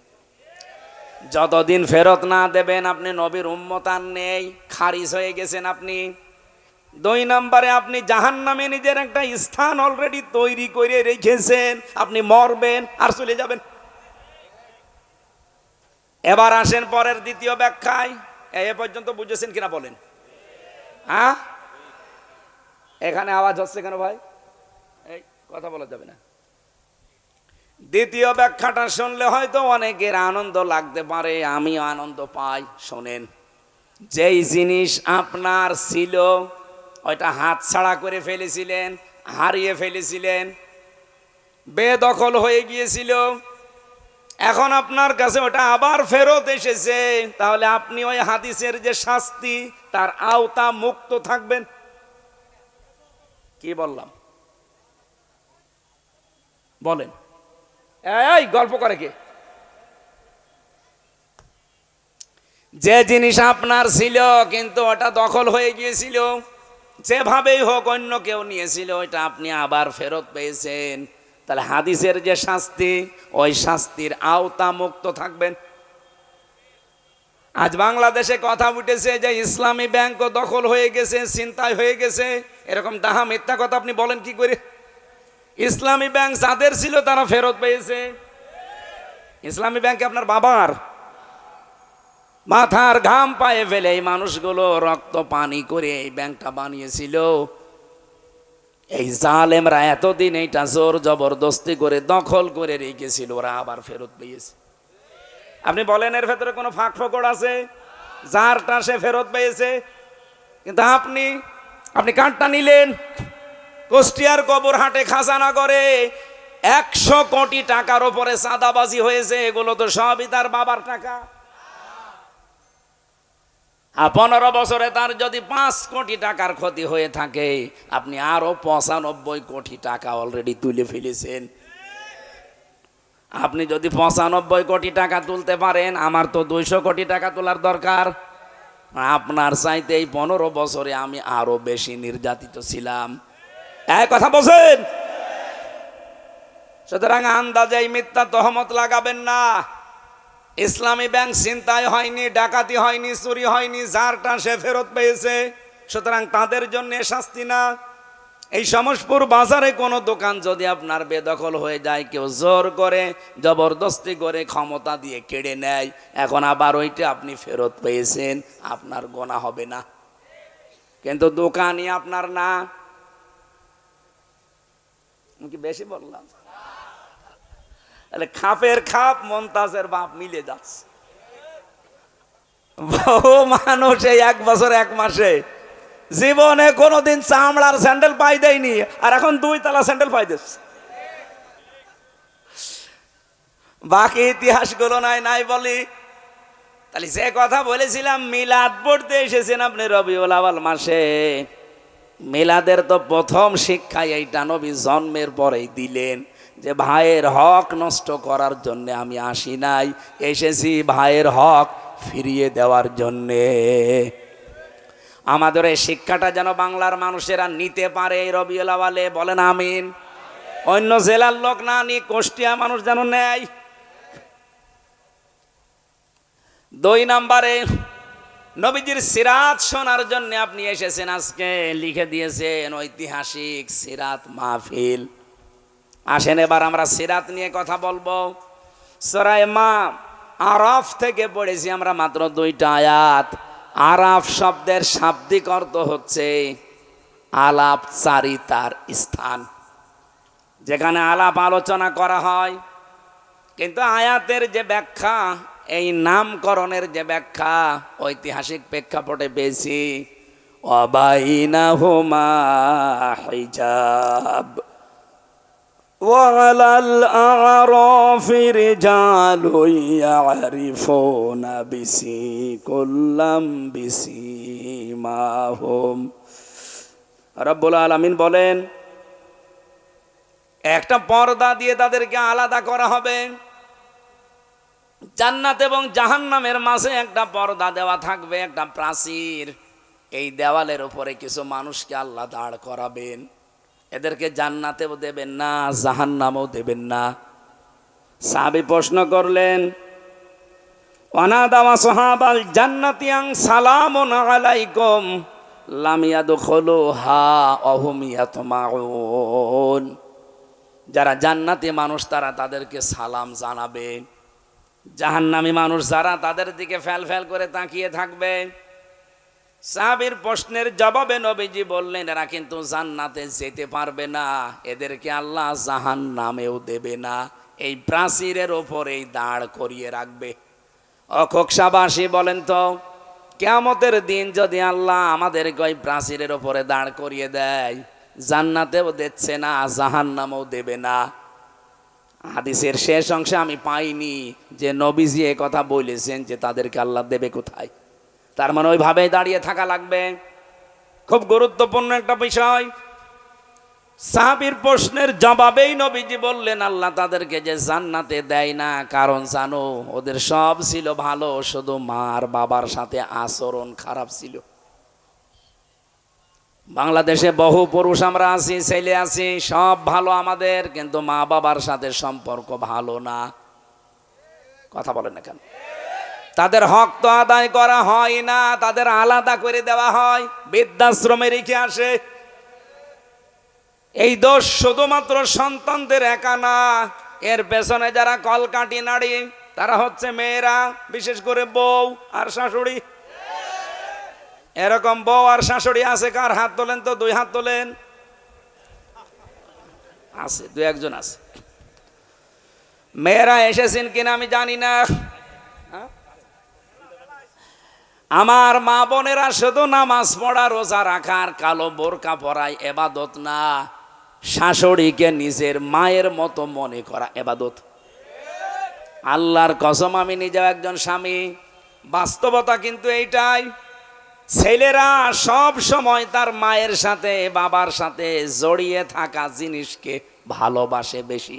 যতদিন ফেরত না দেবেন আপনি নবীর উম্মত আর নেই, খারিজ হয়ে গেছেন আপনি। 2 নম্বরে আপনি জাহান্নামে নিজের একটা স্থান অলরেডি তৈরি করে রেখেছেন, আপনি মরবেন আর চলে যাবেন। এবার আসেন পরের দ্বিতীয় ব্যাখ্যায়। এ পর্যন্ত বুঝেছেন কিনা বলেন? হ্যাঁ, এখানে আওয়াজ হচ্ছে কেন ভাই? এই কথা বলা যাবে না। দ্বিতীয় ব্যাখ্যাটা শুনলে হয়তো অনেকের আনন্দ লাগতে পারে, আমিও আনন্দ পাই। শোনেন, যেই জিনিস আপনার ছিল ওইটা হাতছাড়া করে ফেলেছিলেন, হারিয়ে ফেলেছিলেন, বেদখল হয়ে গিয়েছিল, এখন আপনার কাছে ওটা আবার ফেরত এসেছে, তাহলে আপনি ওই হাদিসের যে শাস্তি তার আওতা মুক্ত থাকবেন। কি বললাম বলেন? এই গল্প করে কে? যে জিনিস আপনার ছিল কিন্তু ওটা দখল হয়ে গিয়েছিল, যেভাবেই হোক অন্য কেউ নিয়েছিল, ওইটা আপনি আবার ফেরত পেয়েছেন, তাহলে হাদিসের যে শাস্তি ওই শাস্তির আওতা মুক্ত থাকবেন। আজ বাংলাদেশে কথা উঠেছে যে ইসলামী ব্যাংকও দখল হয়ে গেছে, ছিনতাই হয়ে গেছে, এরকম ডাহা মিথ্যা কথা আপনি বলেন কি করে? ইসলামী ব্যাংক যাদের ছিল তারা ফেরত পেয়েছে। ইসলামী ব্যাংকে আপনার বাবার মাথার ঘাম পায়ে ফেলে এই মানুষগুলো রক্ত পানি করে এই ব্যাংকটা বানিয়েছিল। এই জালেমরা এতদিন এইটা জোর জবরদস্তি করে দখল করে রেখেছিল, ওরা আবার ফেরত পেয়েছে। আপনি বলেন এর ভেতরে কোনো ফাঁক ফোকড় আছে? যারটা সে ফেরত পেয়েছে, কিন্তু আপনি আপনি কার্ডটা নিলেন, কুষ্টিয়ার কবরহাটে খাজানগরে 100 কোটি টাকার উপরে চাঁদাবাজি হয়েছে, এগুলো তো সবই তার বাবার টাকা। 15 বছরে তার যদি 5 কোটি টাকার ক্ষতি হয়ে থাকে, আপনি আরো 95 কোটি টাকা অলরেডি তুলে ফেলেছেন। আপনি যদি 95 কোটি টাকা তুলতে পারেন, আমার তো 200 কোটি টাকা তোলার দরকার। আপনার চাইতে এই 15 বছরে আমি আরো বেশি নির্যাতিত ছিলাম। এক কথা বলছেন। সুতরাং আন্দাজে মিথ্যা তহমত লাগাবেন না। ইসলামী ব্যাংক ছিনতাই হয়নি, ডাকাতি হয়নি, চুরি হয়নি, যারটা সে ফেরত পেয়েছে, সুতরাং তাদের জন্য শাস্তি না। এই সমসপুর বাজারে কোনো দোকান যদি আপনার বেদখল হয়ে যায়, কেউ জোর করে জবরদস্তি করে ক্ষমতা দিয়ে কেড়ে নেয়, এখন আবার ওইটা আপনি ফেরত পেয়েছেন, আপনার গোনা হবে না। কিন্তু দোকানই আপনার না। কি বেশি বললাম? তাহলে খাপের খাপ মমতাজের বাপ মিলে যাচ্ছে। বহু মানুষ এই 1 বছর 1 মাসে জীবনে কোনোদিন চামড়ার স্যান্ডেল পাই দেয়নি, আর এখন 2 তলা স্যান্ডেল পাই দিচ্ছে। বাকি ইতিহাসগুলো নাই বলি। তাহলে যে কথা বলেছিলাম, মিলাদ পড়তে এসেছেন আপনি রবিউল আউয়াল মাসে, মিলাদের তো প্রথম শিক্ষা এইটা নবী জন্মের পরেই দিলেন যে ভাইয়ের হক নষ্ট করার জন্য আমি আসি নাই, এসেছি ভাইয়ের হক ফিরিয়ে দেওয়ার জন্যে। আমাদের এই শিক্ষাটা যেন বাংলার মানুষেরা নিতে পারে এই রবিউল আউয়ালে, বলেন আমিন। অন্য জেলার লোক না নিয়ে কুষ্টিয়া মানুষ যেন নেয়। 2 নম্বরে নবীজির সিরাত শোনার জন্য আপনি এসেছেন, আজকে লিখে দিয়েছেন ঐতিহাসিক সিরাত মাহফিল। আসেন এবার আমরা সিরাত নিয়ে কথা বলবো। সূরা আরাফ থেকে পড়েছি আমরা মাত্র 2টা আয়াত। আরাফ শব্দের শাব্দিক অর্থ হচ্ছে আলাপচারিতার স্থান, যেখানে আলাপ আলোচনা করা হয়। কিন্তু আয়াতের যে ব্যাখ্যা, এই নামকরণের যে ব্যাখ্যা, ঐতিহাসিক প্রেক্ষাপটে পেয়েছি। ওয়াবাইনাহুমা হিজাব ওয়ালাল আরাফি রিজালুন ইয়ারিফুনা বিসিকুল্লাম বিসিমাহুম। রব্বুল আলামিন বলেন, একটা পর্দা দিয়ে তাদেরকে আলাদা করা হবে। জান্নাত এবং জাহান্নামের মাঝে একটা পর্দা দেওয়া থাকবে, একটা প্রাচীর। এই দেওয়ালের উপরে কিছু মানুষকে আল্লাহ দাঁড় করাবেন। এদেরকে জান্নাতেও দেবেন না, জাহান্নামেও দেবেন না। সাহাবী প্রশ্ন করলেন, ওয়ানাদা আসহাবাল জান্নাতি আন সালামুন আলাইকুম লাম ইয়াদখুলুহা ওয়া হুম ইয়াতমাউন। যারা জান্নাতি মানুষ তারা তাদেরকে সালাম জানাবে, জাহান্নামী মানুষ যারা তাদের দিকে ফ্যাল ফ্যাল করে তাকিয়ে থাকবে। সাহাবীর প্রশ্নের জবাবে নবীজি বললেন, এরা কিন্তু জান্নাতে যেতে পারবে না, এদেরকে আল্লাহ জাহান্নামেও দেবে না, এই প্রাচীরের ওপরেই দাঁড় করিয়ে রাখবে। অখোকসাবাসী বলেন তো, কিয়ামতের দিন যদি আল্লাহ আমাদেরকে ওই প্রাচীরের ওপরে দাঁড় করিয়ে দেয়, জান্নাতেও দিচ্ছে না, জাহান্নামেও দেবে না। হাদিসের শেষ অংশে আমি পাইনি যে নবীজি এ কথা বলেছেন যে তাদেরকে আল্লাহ দেবে কোথায়। তার মানে ওইভাবেই দাঁড়িয়ে থাকা লাগবে। খুব গুরুত্বপূর্ণ একটা বিষয়। সাহাবীর প্রশ্নের জবাবেই নবীজি বললেন, আল্লাহ তাদেরকে যে জান্নাতে দেয় না, কারণ জানো ওদের সব ছিল ভালো, শুধু মার বাবার সাথে আচরণ খারাপ ছিল। বাংলাদেশে বহু পুরুষ আমরা আছি, ছেলে আছি, সব ভালো আমাদের, কিন্তু মা বাবার সাথে সম্পর্ক ভালো না। কথা বলেন না কেন? তাদের হক তো আদায় করা হয় না, তাদের আলাদা করে দেওয়া হয়, বৃদ্ধাশ্রমে রেখে আসে। এই দোষ শুধুমাত্র সন্তানদের একা না, এর পেছনে যারা কলকাঠি নাড়ি তারা হচ্ছে মেয়েরা, বিশেষ করে বউ আর শাশুড়ি। এরকম বউ আর শাশুড়ি আছে কার? হাত তোলেন তো, 2 হাত তোলেন। আছে, 2-1 আছে। মেয়েরা এসেছেন কিনা আমি জানি না। আমার মা বোনেরা শুধু নামাজ পড়া রোজা রাখার কালো বোরকা পরায় এবাদত না, শাশুড়িকে নিজের মায়ের মতো মনে করা এবাদত। আল্লাহর কসম, আমি নিজেও একজন স্বামী, বাস্তবতা কিন্তু এইটাই। ছেলেরা সব সময় তার মায়ের সাথে বাবার সাথে জড়িয়ে থাকা জিনিসকে ভালোবাসে বেশি।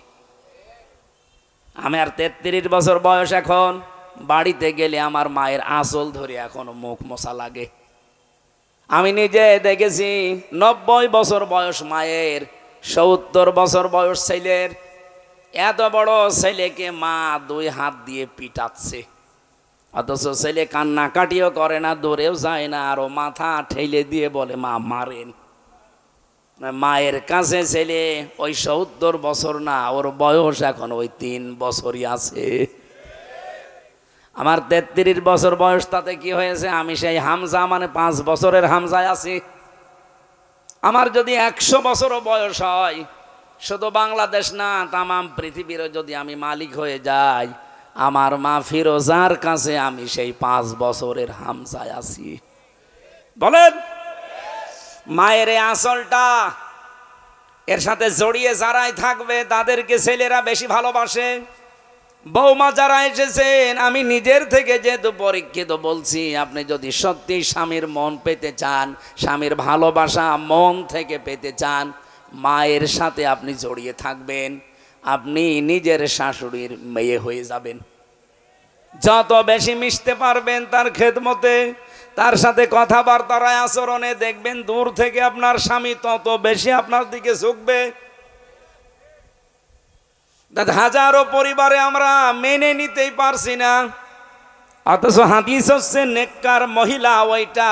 আমি আর 33 বছর বয়স, এখন বাড়িতে গেলে আমার মায়ের আঁচল ধরে এখনো মুখ মোছা লাগে। আমি নিজে দেখেছি 90 বছর বয়স মায়ের, 70 বছর বয়স ছেলের। এত বড় ছেলেকে মা 2 হাত দিয়ে পিটাচ্ছে, অথচ ছেলে কান্নাকাটিও করে না, দৌড়েও যায় না, আরো মাথা ঠেলে দিয়ে বলে মা মারেন। মায়ের কাছে ছেলে ওই 70 বছর না, ওর বয়স এখন ওই 3 বছরই আছে। আমার 33 বছর বয়স, তাতে কি হয়েছে? আমি সেই হামজা, মানে 5 বছরের হামজায় আছি। আমার যদি 100 বছরও বয়স হয়, শুধু বাংলাদেশ না, তামাম পৃথিবীরও যদি আমি মালিক হয়ে যাই, আমার মা ফিরোজার কাছে আমি সেই 5 বছরের হামজায় আছি। বলেন, মায়ের এই আঁচলটা, এর সাথে জড়িয়ে যারাই থাকবে তাদেরকে ছেলেরা বেশি ভালোবাসে। বৌমা যারা এসেছেন, আমি নিজের থেকে যেহেতু পরীক্ষিত বলছি, আপনি যদি সত্যি স্বামীর মন পেতে চান, স্বামীর ভালোবাসা মন থেকে পেতে চান, মায়ের সাথে আপনি জড়িয়ে থাকবেন, আপনি নিজের শাশুড়ির মেয়ে হয়ে যাবেন। যত বেশি মিশতে পারবেন তার খেদমতে, তার সাথে কথাবার্তার আচরণে, দেখবেন দূর থেকে আপনার স্বামী তত বেশি আপনার দিকে ঝুঁকবে। হাজারো পরিবারে আমরা মেনে নিতেই পারছি না, অথচ হাদিস হচ্ছে নেককার মহিলা ওইটা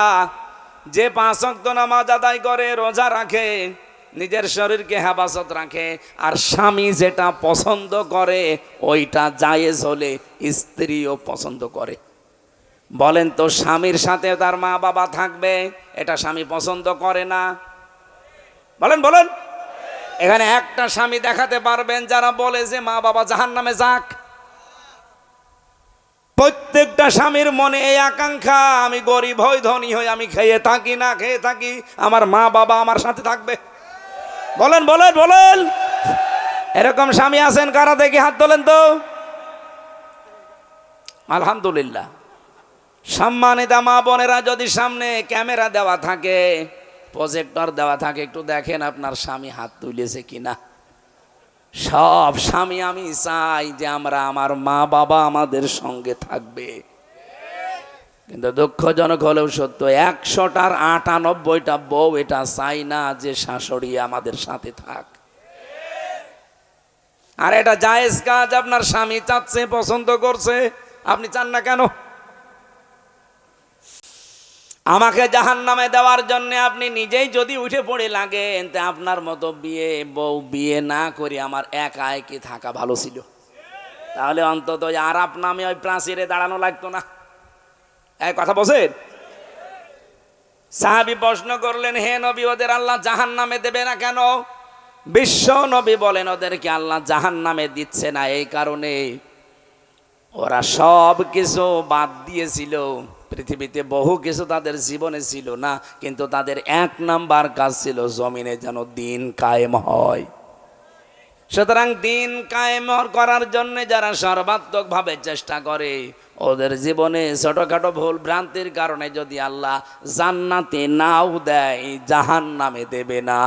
যে 5 ওয়াক্ত নামাজ আদায় করে, রোজা রাখে, নিজের শরীরকে হেফাজত রাখে, আর স্বামী যেটা পছন্দ করে ওইটা জায়েজ হলে স্ত্রীও পছন্দ করে। বলেন তো, স্বামীর সাথে তার মা বাবা থাকবে, এটা স্বামী পছন্দ করে না? বলেন বলেন, এখানে একটা স্বামী দেখাতে পারবেন যারা বলে যে মা বাবা জাহান্নামে যাক? প্রত্যেকটা স্বামীর মনে এই আকাঙ্ক্ষা, আমি গরিব হই ধনী হই, আমি খেয়ে থাকি না খেয়ে থাকি, আমার মা বাবা আমার সাথে থাকবে। বলেন বলেন বলেন, এরকম স্বামী আছেন কারা? দেখি হাত তোলেন তো। আলহামদুলিল্লাহ। সম্মানিত মা বোনেরা, যদি সামনে ক্যামেরা দেওয়া থাকে, প্রজেক্টর দেওয়া থাকে, একটু দেখেন আপনার স্বামী হাত তুলেছে কিনা। সব স্বামী আমি চাই যে আমার মা বাবা আমাদের সঙ্গে থাকবে, কিন্তু দুঃখজনক হলেও সত্য, 100টার 98টা বউ এটা চাই না যে শাশুড়ি আমাদের সাথে থাক। আর এটা জায়েজ কাজ, আপনার স্বামী চাচ্ছে, পছন্দ করছে, আপনি চান না কেন? আমাকে জাহান্নামে দেওয়ার জন্য আপনি নিজেই যদি উঠে পড়ে লাগেন, তা আপনার মতো বউ বিয়ে না করে আমার একা একা থাকা ভালো ছিল। তাহলে অন্তত আরাপ নামে ওই প্রাচীরে দাঁড়ানো লাগতো না। এক কথা বলছেন। সাহাবী প্রশ্ন করলেন, হে নবী, ওদের আল্লাহ জাহান্নামে দেবে না কেন? বিশ্ব নবী বলেন, ওদেরকে আল্লাহ জাহান্নামে দিচ্ছে না এই কারণে ওরা সব কিছু বাদ দিয়েছিল। পৃথিবীতে বহু কিছু তাদের জীবনে ছিল না, কিন্তু তাদের 1 নাম্বার কাজ ছিল জমিনে যেন দিন কায়েম হয়। সুতরাং দিন কায়েম করার জন্য যারা সর্বাত্মকভাবে চেষ্টা করে, ওদের জীবনে ছোটখাটো ভুল ভ্রান্তির কারণে যদি আল্লাহ জান্নাতে নাও দেয়, জাহান্নামে দেবে না।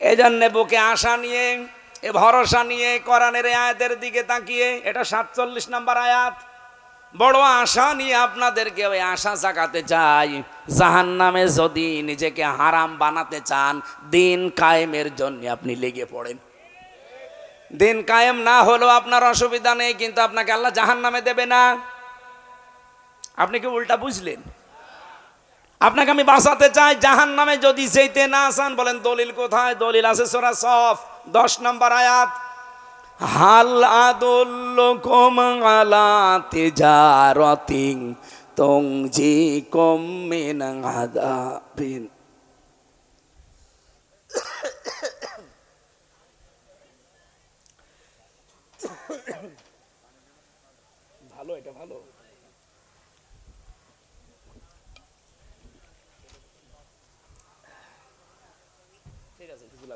এই জন্য বুকে আশা নিয়ে, এ ভরসা নিয়ে কোরআনের আয়াতের দিকে তাকিয়ে, এটা 47 নম্বর আয়াত, বড় আশা নিয়ে আপনাদেরকে ওই আশা জাগাতে চাই। জাহান্নামে যদি নিজেকে হারাম বানাতে চান, দিন কায়েমের জন্য আপনি লেগে পড়েন। দিন কায়েম না হলেও আপনার অসুবিধা নেই, কিন্তু আপনাকে আল্লাহ জাহান্নামে দেবে না। আপনি কি উল্টা বুঝলেন? আপনাকে আমি বাঁচাতে চাই, জাহান্নামে যদি যেতে না চান, বলেন দলিল কোথায়? দলিল আছে সূরা সফ 10 নম্বর আয়াত, হাল আদুল্লুকুম আলা তিজারাতিন তুনজিকুম মিন আযাবিন। ভালো, এটা ভালো।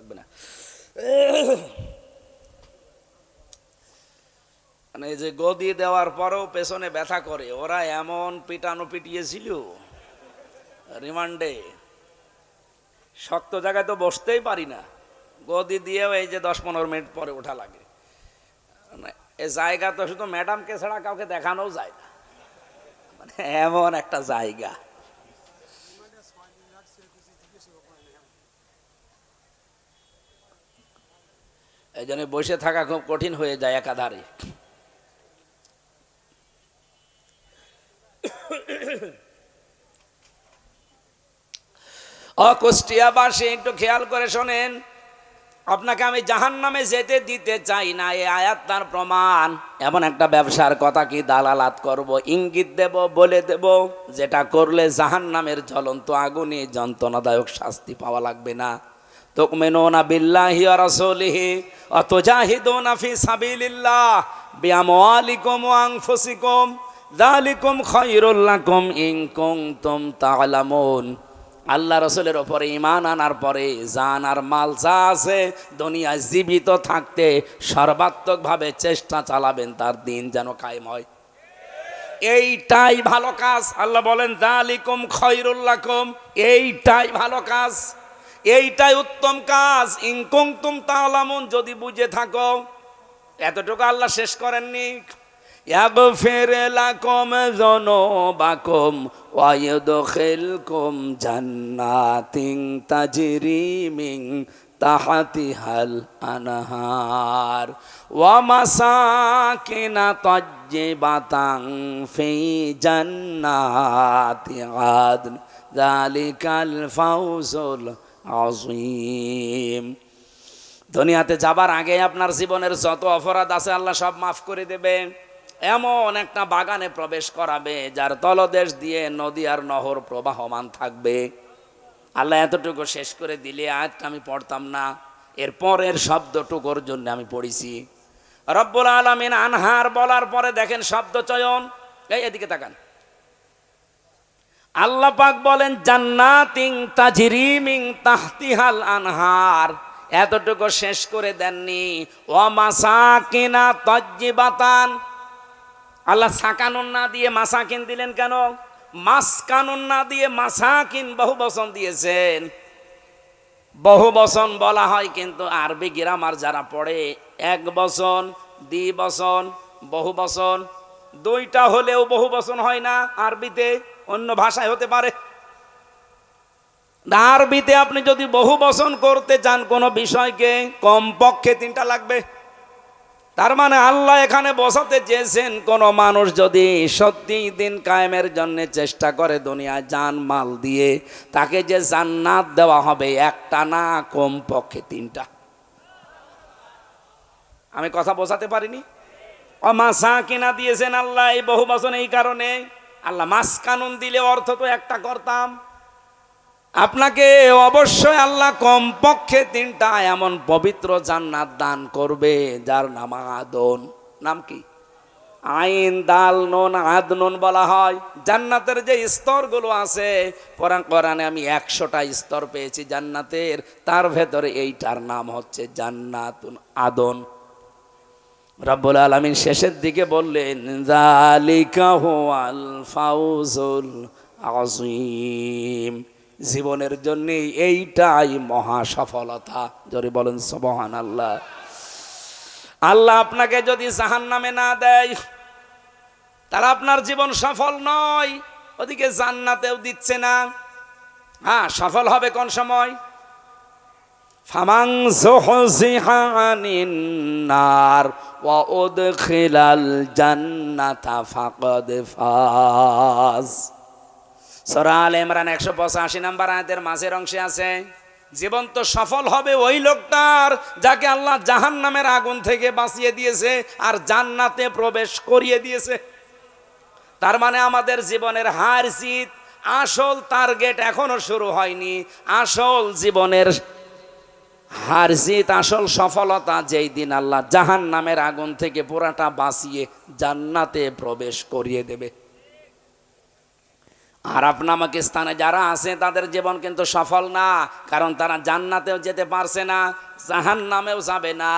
লাগবে না। মানে এই যে গদি দেওয়ার পরেও পেছনে ব্যথা করে, ওরা এমন পিটানো পিটিয়েছিল রিমান্ডে, শক্ত জায়গায় তো বসতেই পারি না, গদি দিয়েও এই যে 10-15 মিনিট পরে ওঠা লাগে। মানে এই জায়গা তো শুধু ম্যাডামকে ছাড়া কাউকে দেখানোও যায় না, মানে এমন একটা জায়গা। এই জন্য বসে থাকা খুব কঠিন হয়ে যায় একাধারে। কুষ্টিয়াবাসী একটু খেয়াল করে শোনেন, আপনাকে আমি জাহান্নামে যেতে দিতে চাই না, এই আয়াত তার প্রমাণ। এমন একটা ব্যবসার কথা কি দালালাত করব, ইঙ্গিত দেব, বলে দেব, যেটা করলে জাহান্নামের জ্বলন্ত আগুনে যন্ত্রণাদায়ক শাস্তি পাওয়া লাগবে না। তুমিনুনা বিল্লাহি ওয়া রাসূলিহি ওয়া তুজাহিদুনা ফি সাবিলিল্লাহ বিআমওয়ালিকুম ওয়া আনফুসিকুম যালিকুম খায়রুল লাকুম ইন কুনতুম তা'লামুন। আল্লাহ রসুলের ওপরে ঈমান আনার পরে জান আর মাল যা আছে দুনিয়ায় জীবিত থাকতে সর্বাত্মকভাবে চেষ্টা চালাবেন তার দিন যেন কায়েম হয়। এইটাই ভালো কাজ। আল্লাহ বলেন যালিকুম খায়রুল লাকুম, এইটাই ভালো কাজ, এইটাই উত্তম কাজ। ইন কুনতুম তা'লামুন, যদি বুঝে থাকো। এতটুকু আল্লাহ শেষ করেননি। ইয়াগফির লাকুম যুনুবাকুম ওয়া ইউদখিলকুম জান্নাতিন তাজরি মিন তাহতিহাল আনহার ওয়া মাসাকিনা তাজ্জিবাতান ফি জান্নাতি আদন যালিকাল ফাওজুল আযীম। দুনিয়াতে যাবার আগে আপনার জীবনের যত অপরাধ আছে আল্লাহ সব মাফ করে দেবে। এমন একটা বাগানে প্রবেশ করাবে যার তলদেশ দিয়ে নদী আর নহর প্রবাহমান থাকবে। আল্লাহ এতটুকু শেষ করে দিলে আয়াতটা আমি পড়তাম না, এর পরের শব্দটুকুর জন্য আমি পড়েছি। রব্বুল আলামিন আনহার বলার পরে দেখেন শব্দ চয়ন, এই এদিকে তাকান। আল্লাহ পাক বলেন জান্নাতিন তাজরি মিন তাহতিহাল আনহার, এতটুকু শেষ করে দেননি। ওয়া মাসাকিনা তাজ্জিবাতান, আল্লাহ সাকানুন না দিয়ে মাসাকিন দিলেন কেন? মাসকানুন না দিয়ে মাসাকিন বহু বচন দিয়েছেন। বহু বচন বলা হয়, কিন্তু আরবি গ্রামার যারা পড়ে এক বচন, দ্বিবচন, বহু বচন, দুইটা হলেও বহু বচন হয় না আরবিতে, অন্য ভাষায় হতে পারে। আরবিতে আপনি যদি বহু বচন করতে চান কোনো বিষয়কে, কমপক্ষে 3টা লাগবে। তার মানে আল্লাহ এখানে বসাতে চেয়েছেন কোন মানুষ যদি সত্যি দিন কায়েমের জন্য চেষ্টা করে দুনিয়ায় জান মাল দিয়ে, তাকে যে জান্নাত দেওয়া হবে একটা না, কমপক্ষে 3টা। আমি কথা বোঝাতে পারিনি? মাসাকিনা দিয়েছেন আল্লাহ এই বহু বচন এই কারণে। আল্লাহ মাসকানুন দিলে অর্থ তো একটা করতাম। আপনাকে অবশ্যই আল্লাহ কমপক্ষে 3টা এমন পবিত্র জান্নাত দান করবে যার নাম আদন। নাম কি? আইন দাল নুন আদনুন বলা হয়। জান্নাতের যে স্তরগুলো আছে, কোরআনে আমি 100টা স্তর পেয়েছি জান্নাতের, তার ভেতরে এইটার নাম হচ্ছে জান্নাতুন আদন। রব্বুল আলামিন শেষের দিকে বললেন যালিকা হুয়াল ফাউজুল আযীম, জীবনের জন্য এইটাই মহা সফলতা। জোরে বলেন সুবহানাল্লাহ। আল্লাহ আপনাকে যদি জাহান্নামে না দেয় তাহলে আপনার জীবন সফল নয়, ওদিকে জান্নাতেও দিচ্ছে না। হ্যাঁ, সফল হবে কোন সময়? ফামান যুহজিহা আনিন নার ওয়া উদখিলাল জান্নাতা ফাকাদ ফাজ। সূরা আলে ইমরান 185 নম্বর আয়াতের মাঝের অংশে আছে, জীবন তো সফল হবে ওই লোকটার যাকে আল্লাহ জাহান্নামের আগুন থেকে বাঁচিয়ে দিয়েছে আর জান্নাতে প্রবেশ করিয়ে দিয়েছে। তার মানে আমাদের জীবনের হার জিত, আসল টার্গেট এখনো শুরু হয়নি। আসল জীবনের হার জিত, আসল সফলতা যেই দিন আল্লাহ জাহান্নামের আগুন থেকে পুরাটা বাঁচিয়ে জান্নাতে প্রবেশ করিয়ে দেবে। আরব নামক স্থানে যারা আছে তাদের জীবন কিন্তু সফল না, কারণ তারা জান্নাতেও যেতে পারছে না, জাহান্নামেও যাবে না।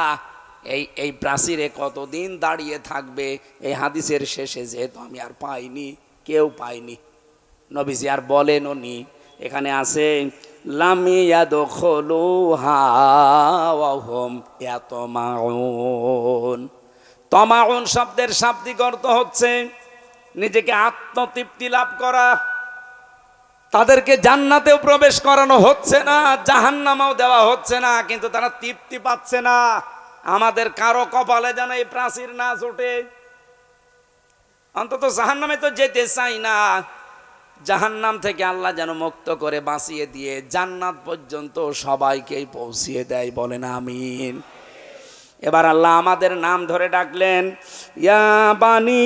এই প্রাচীরে কতদিন দাঁড়িয়ে থাকবে? এই হাদিসের শেষে যেহেতু আমি আর পাইনি, কেউ পাইনি, নবীজি আর বলেনও নি, এখানে আছে লাম ইয়াদখুলুহা ওয়া হুম ইয়াতমাউন। তমাউন শব্দের শাব্দিক অর্থ হচ্ছে নিজেকে আত্মতৃপ্তি লাভ করা। তাদেরকে জান্নাতেও প্রবেশ করানো হচ্ছে না, জাহান্নামেও দেওয়া হচ্ছে না, কিন্তু তারা তৃপ্তি পাচ্ছে না। আমাদের কারো কপালে যেন এই প্রাচীর না জোটে, অন্তত জাহান্নামে তো যেতে চাই না। জাহান্নাম থেকে আল্লাহ যেন মুক্ত করে বাঁচিয়ে দিয়ে জান্নাত পর্যন্ত সবাইকেই পৌঁছিয়ে দেয়, বলেন আমিন। এবার আল্লাহ আমাদের নাম ধরে ডাকলেন, ইয়া বানি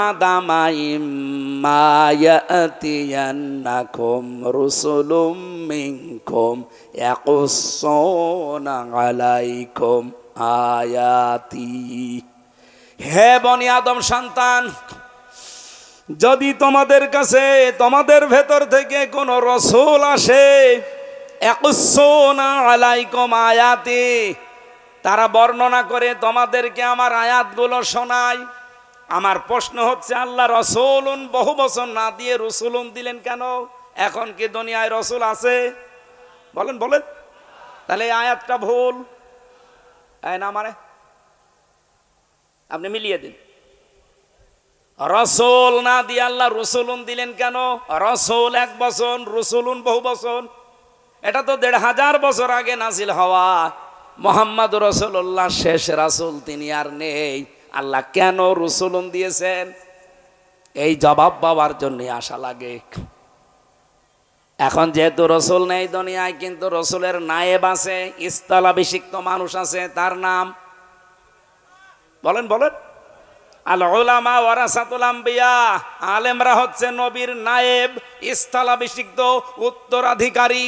আদামা ইম্মা ইয়াতিয়ান্নাকুম রুসুলুম মিনকুম ইয়াকুসসুনা আলাইকুম আয়াতি। হে বনি আদম সন্তান, যদি তোমাদের কাছে তোমাদের ভেতর থেকে কোনো রসুল আসে, ইয়াকুসসুনা আলাইকুম আয়াতি, তারা বর্ণনা করে তোমাদেরকে আমার আয়াতগুলো শোনায়। আমার প্রশ্ন হচ্ছে, আল্লাহ রসুলুন বহু বছর না দিয়ে রসুলুন দিলেন কেন? এখন কি দুনিয়ায় রসুল আছে? বলেন বলেন, তাহলে এই আয়াতটা ভুল না, মানে আপনি মিলিয়ে দিন। রসুল না দিয়ে আল্লাহ রসুলুন দিলেন কেন? রসুল এক বছর, রসুলুন বহু বছর, এটা তো ১৫০০ বছর আগে নাজিল হওয়া। মোহাম্মদ রসুল্লাহ শেষ রাসূল, তিনি আর নেই। আল্লাহ কেন রসুলুন দিয়েছেন? এই জবাব পাওয়ার জন্য আশা লাগে। এখন যেহেতু রসুল নেই দুনিয়ায়, কিন্তু রসুলের নায়েব আছে, স্থলাভিষিক্ত মানুষ আছে, তার নাম বলেন বলেন, আল উলামা ওয়ারাসাতুল আম্বিয়া, আলেমরা হচ্ছে নবীর নায়েব, স্থলাভিষিক্ত উত্তরাধিকারী।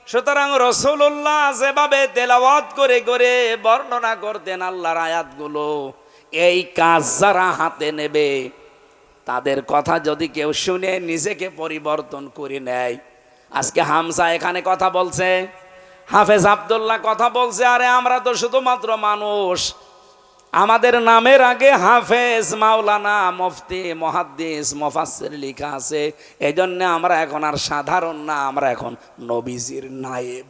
সুতরাং রসুল্লাহ যেভাবে তেলাওয়াত করে করে বর্ণনা করতেন আল্লাহর আয়াতগুলো, এই কাজ যারা হাতে নেবে তাদের কথা যদি কেউ শুনে নিজেকে পরিবর্তন করে নেয়। আজকে হামজা এখানে কথা বলছে, হাফেজ আব্দুল্লাহ কথা বলছে, আরে আমরা তো শুধুমাত্র মানুষ, আমাদের নামের আগে হাফেজ, মাওলানা, মুফতি, মুহাদ্দিস, মুফাসসির লেখা আছে। এই জন্য আমরা এখন আর সাধারণ না, আমরা এখন নবীজির নায়েব।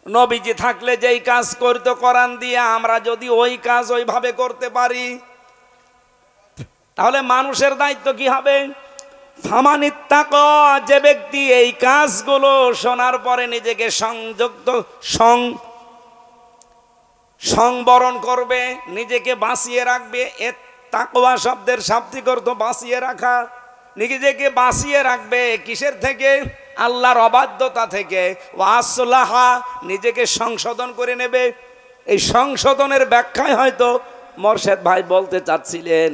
নবীজি থাকলে যেই কাজ করতে কোরআন দিয়ে, আমরা যদি ওই কাজ ওইভাবে করতে পারি, তাহলে মানুষের দায়িত্ব কি হবে? ফামানিত্তাকা, যে ব্যক্তি এই কাজগুলো শোনার পরে নিজেকে সংবরণ করবে, নিজেকে বাঁচিয়ে রাখবে। এ তাকওয়া শব্দের শাব্দিক অর্থ বাঁচিয়ে রাখা। নিজেকে বাঁচিয়ে রাখবে কিসের থেকে? আল্লাহর অবাধ্যতা থেকে। ওয়াসলাহা, নিজেকে সংশোধন করে নেবে। এই সংশোধনের ব্যাখ্যায় হয়তো মোরশেদ ভাই বলতে চাচ্ছিলেন,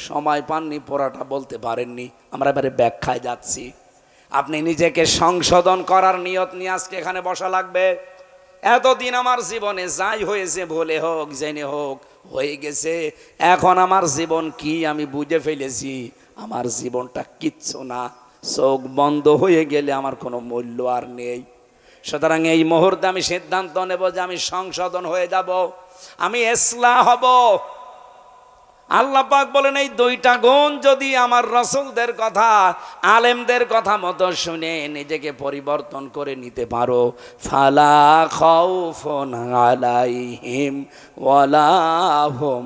সময় পাননি, পড়াটা বলতে পারেননি, আমরা এবারে ব্যাখ্যায় যাচ্ছি। আপনি নিজেকে সংশোধন করার নিয়ত নিয়ে আজকে এখানে বসা লাগবে। এতদিন আমার জীবনে যাই হয়েছে, ভুলে হোক জেনে হোক হয়ে গেছে, এখন আমার জীবন কি আমি বুঝে ফেলেছি। আমার জীবনটা কিচ্ছু না, চোখ বন্ধ হয়ে গেলে আমার কোনো মূল্য আর নেই। সুতরাং এই মুহূর্তে আমি সিদ্ধান্ত নেব যে আমি সংশোধন হয়ে যাব, আমি ইসলাহ হব। আল্লাহ পাক বলেন, এই দুইটা গুণ যদি আমার রাসূলদের কথা, আলেমদের কথা মতো শুনে নিজেকে পরিবর্তন করে নিতে পারো, ফালা খাউফুন আলাইহিম ওয়ালা হুম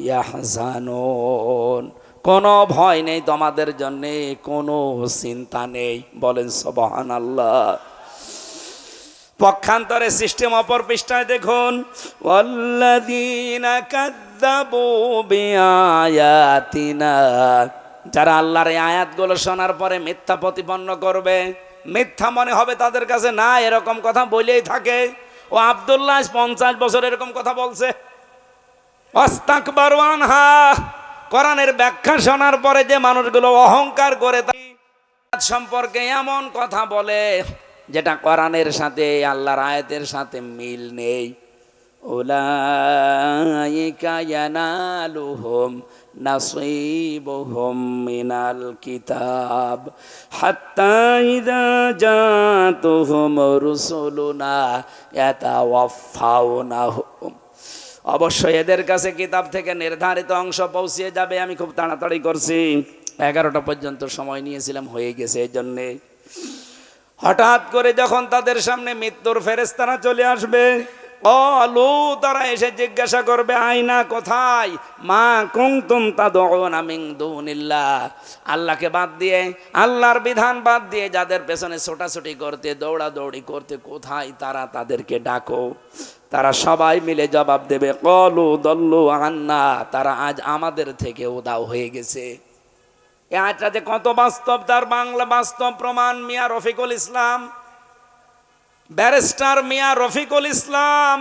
ইয়াহজানুন, কোনো ভয় নেই তোমাদের জন্য, কোনো চিন্তা নেই। বলেন সুবহানাল্লাহ। পক্ষান্তরে সিস্টেম অপর পৃষ্ঠায় দেখুন, ওয়াল্লাযীনা কাযযাবু বিআয়াতিনা, যারা আল্লাহর এই আয়াতগুলো শোনার পরে মিথ্যা প্রতিপন্ন করবে, মিথ্যা মনে হবে তাদের কাছে, না এরকম কথা বলেই থাকে। ও আব্দুল্লাহ 50 বছর এরকম কথা বলছে। ওয়াস্তাকবারু আনহা, কোরআনের ব্যাখ্যা শোনার পরে যে মানুষগুলো অহংকার করে সম্পর্কে এমন কথা বলে যেটা কোরআনের সাথে, আল্লাহর আয়াতের সাথে মিল নেই, উলাইকা ইয়ানালুহুম নাসীবুহুম মিনাল কিতাব হাত্তা ইযা জাতুহুম রুসুলুনা ইয়াতাওয়াফাউনাহুম। অবশ্যই এদের কাছে কিতাব থেকে নির্ধারিত অংশ পৌঁছে যাবে। আমি খুব তাড়াতাড়ি করছি, 11টা পর্যন্ত সময় নিয়েছিলাম, হয়ে গেছে। এই জন্যে হঠাৎ করে যখন তাদের সামনে মৃত্যুর ফেরেশতারা চলে আসবে, তারা এসে জিজ্ঞাসা করবে, আইনা কোথায়, মা কুনতুম তাদউনা মিন দুনিল্লাহ, আল্লাহকে বাদ দিয়ে, আল্লাহর বিধান বাদ দিয়ে যাদের পেছনে ছোটাছুটি করতে, দৌড়াদৌড়ি করতে, কোথায় তারা, তাদেরকে ডাকো। তারা সবাই মিলে জবাব দেবে, ক্বালু দাল্লু আন্না, তারা আজ আমাদের থেকে উধাও হয়ে গেছে। এই আয়াতটা যে কত বাস্তব তার বাংলা বাস্তব প্রমাণ মিয়া রফিকুল ইসলাম, ব্যারিস্টার মিয়া রফিকুল ইসলাম।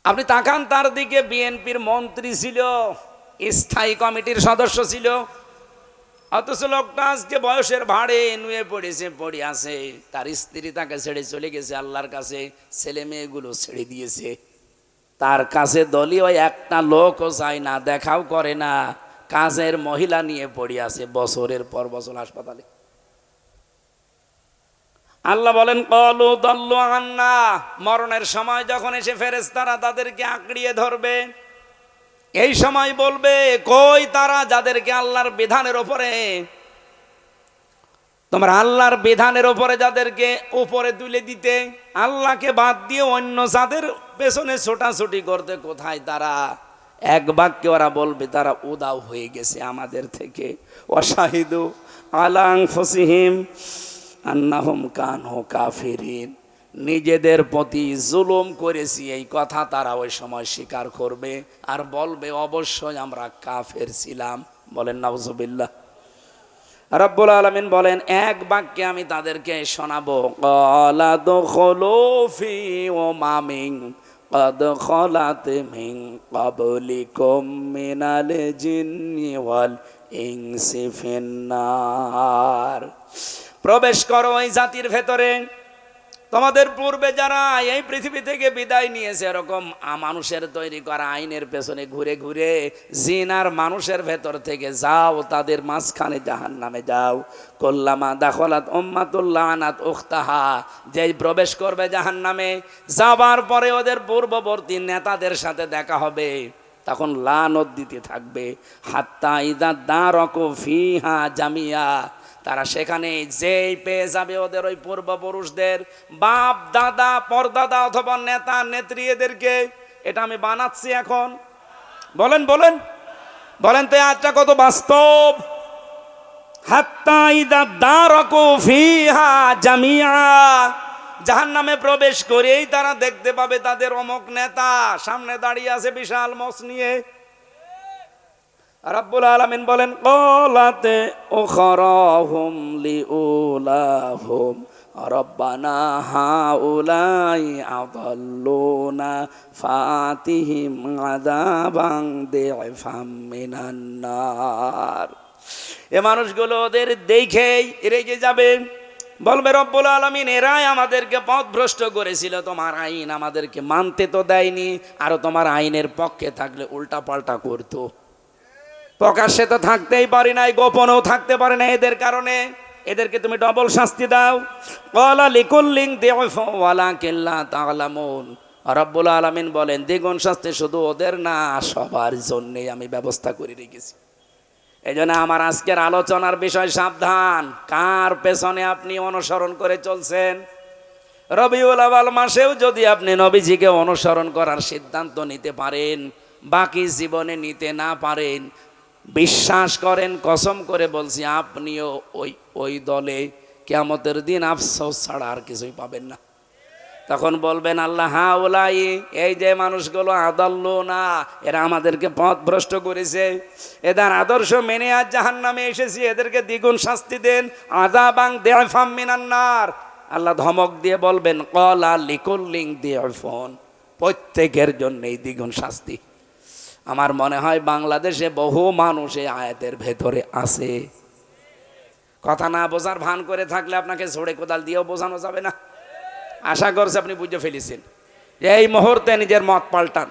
আপনি তাকান তার দিকে, বিএনপির মন্ত্রী ছিল, স্থায়ী কমিটির সদস্য ছিল, অথচ লোকটা আজকে বয়সের ভাঁড়ে নুয়ে পড়েছে, পড়ে আছে। তার স্ত্রী তাকে ছেড়ে চলে গেছে আল্লাহর কাছে, ছেলে মেয়েগুলো ছেড়ে দিয়েছে। তার কাছে দলীয় একটা লোকও যায় না, দেখাও করে না, কাজের মহিলা নিয়ে পড়ে আছে বছরের পর বছর হাসপাতালে। আল্লাহ বলেন, ক্বালু দাল্লু আন্না, মরণের সময় যখন এসে ফেরেশতারা তাদেরকে আঁকড়িয়ে ধরবে, এই সময় বলবে, কই তারা যাদেরকে আল্লাহর বিধানের ওপরে, তোমার আল্লাহর বিধানের ওপরে যাদেরকে উপরে তুলে দিতে, আল্লাহকে বাদ দিয়ে অন্য যাদের পেছনে ছোটাছুটি করতে, কোথায় তারা? এক বাক্যে ওরা বলবে, তারা উদাও হয়ে গেছে আমাদের থেকে। ওয়াশাহিদু আলা আনফুসিহিম আন্নাহুম কানু কাফিরিন, নিজেদের প্রতি জুলুম করেছি এই কথা তারা ওই সময় স্বীকার করবে আর বলবে, অবশ্যই আমরা কাফের ছিলাম। বলেন নাউজুবিল্লাহ। রব্বুল আলামিন বলেন, এক বাক্যে আমি তাদেরকে শোনাবো, ক্বালা দুখুলু ফি উমামিন ক্বাদ খালাত মিন ক্বাবলিকুম মিনাল জিন্নি ওয়াল ইনসি ফিন্নার, প্রবেশ করো ওই জাতির ভেতরে, তোমাদের পূর্বে যারা এই পৃথিবী থেকে বিদায় নিয়েছে, এরকম মানুষের তৈরি করা আইনের পেছনে ঘুরে ঘুরে জিন আর মানুষের ভেতর থেকে যাও, তাদের মাঝখানে জাহান্নামে যাও। কুল্লামা দাখালাত উম্মাতুল লানাত উখতাহা, যেই প্রবেশ করবে জাহান্নামে, যাবার পরে ওদের পূর্ববর্তী নেতাদের সাথে দেখা হবে, তখন লানত দিতে থাকবে। হাত্তা ইযা দারাকু ফিহা জামিয়া, তারা সেখানে যেই পেয়ে যাবে ওদের ওই পূর্বপুরুষদের, বাপ দাদা পরদাদা অথবা নেতা নেত্রী, এদেরকে, এটা আমি বানাচ্ছি এখন, বলেন বলেন বলেন তো আজটা কত বাস্তব। হাত্তা ইযা দারাকু ফিহা জামিয়া, জাহান্নামে প্রবেশ করেই তারা দেখতে পাবে তাদের অমুক নেতা সামনে দাঁড়িয়ে আছে বিশাল মোষ নিয়ে। রব্বুল আলামিন বলেন, ক্বালাতে উখরাহুম লিউলাহুম রব্বানা হাউলাই আযাল্লুনা ফাতিহিম আযাবান দিফাম মিনান নার, এ মানুষগুলো ওদের দেখেই রেগে যাবে, বলবে, রব্বুল আলামিন এরাই আমাদেরকে পথভ্রষ্ট করেছিল, তোমার আইন আমাদেরকে মানতে তো দেয়নি, আর তোমার আইনের পক্ষে থাকলে উল্টা পাল্টা করতো। প্রকাশ্যে তো থাকতেই পারি নাই, গোপনেও থাকতে পারে না, এদের কারণে এদেরকে তুমি ডবল শাস্তি দাও। ক্বালা লিকুল্লিন দিউফু ওয়ালাকিন লা তা'লামুন, রব্বুল আলামিন বলেন, দ্বিগুণ শাস্তি শুধু ওদের না, সবার জন্যই আমি ব্যবস্থা করে রেখেছি। এই জন্য আমার আজকের আলোচনার বিষয় সাবধান, কার পেছনে আপনি অনুসরণ করে চলছেন। রবিউল আউয়াল মাসেও যদি আপনি নবীজিকে অনুসরণ করার সিদ্ধান্ত নিতে পারেন, বাকি জীবনে নিতে না পারেন, বিশ্বাস করেন, কসম করে বলছি, আপনিও ওই দলে কিয়ামতের দিন আফসোস ছাড়া আর কিছুই পাবেন না। তখন বলবেন, আল্লাহ হাউলাই, এই যে মানুষগুলো আদাল্লুনা, এরা আমাদেরকে পথভ্রষ্ট করেছে, এদের আদর্শ মেনে আজ জাহান্নামে এসেছি, এদেরকে দ্বিগুণ শাস্তি দেন, আযাবান দিফাম মিনান নার। আল্লাহ ধমক দিয়ে বলবেন, ক্বালা লিকুল্লিন দিফুন, প্রত্যেকের জন্যই দ্বিগুণ শাস্তি। আমার মনে হয় বাংলাদেশে বহু মানুষ এই আয়াতের ভেতরে আছে। কথা না বোঝার ভান করে থাকলে আপনাকে ঝোড়ে কোদাল দিয়েও বোঝানো যাবে না। আশা করছি আপনি বুঝে ফেলেছেন। এই মুহূর্তে নিজের মত পাল্টান।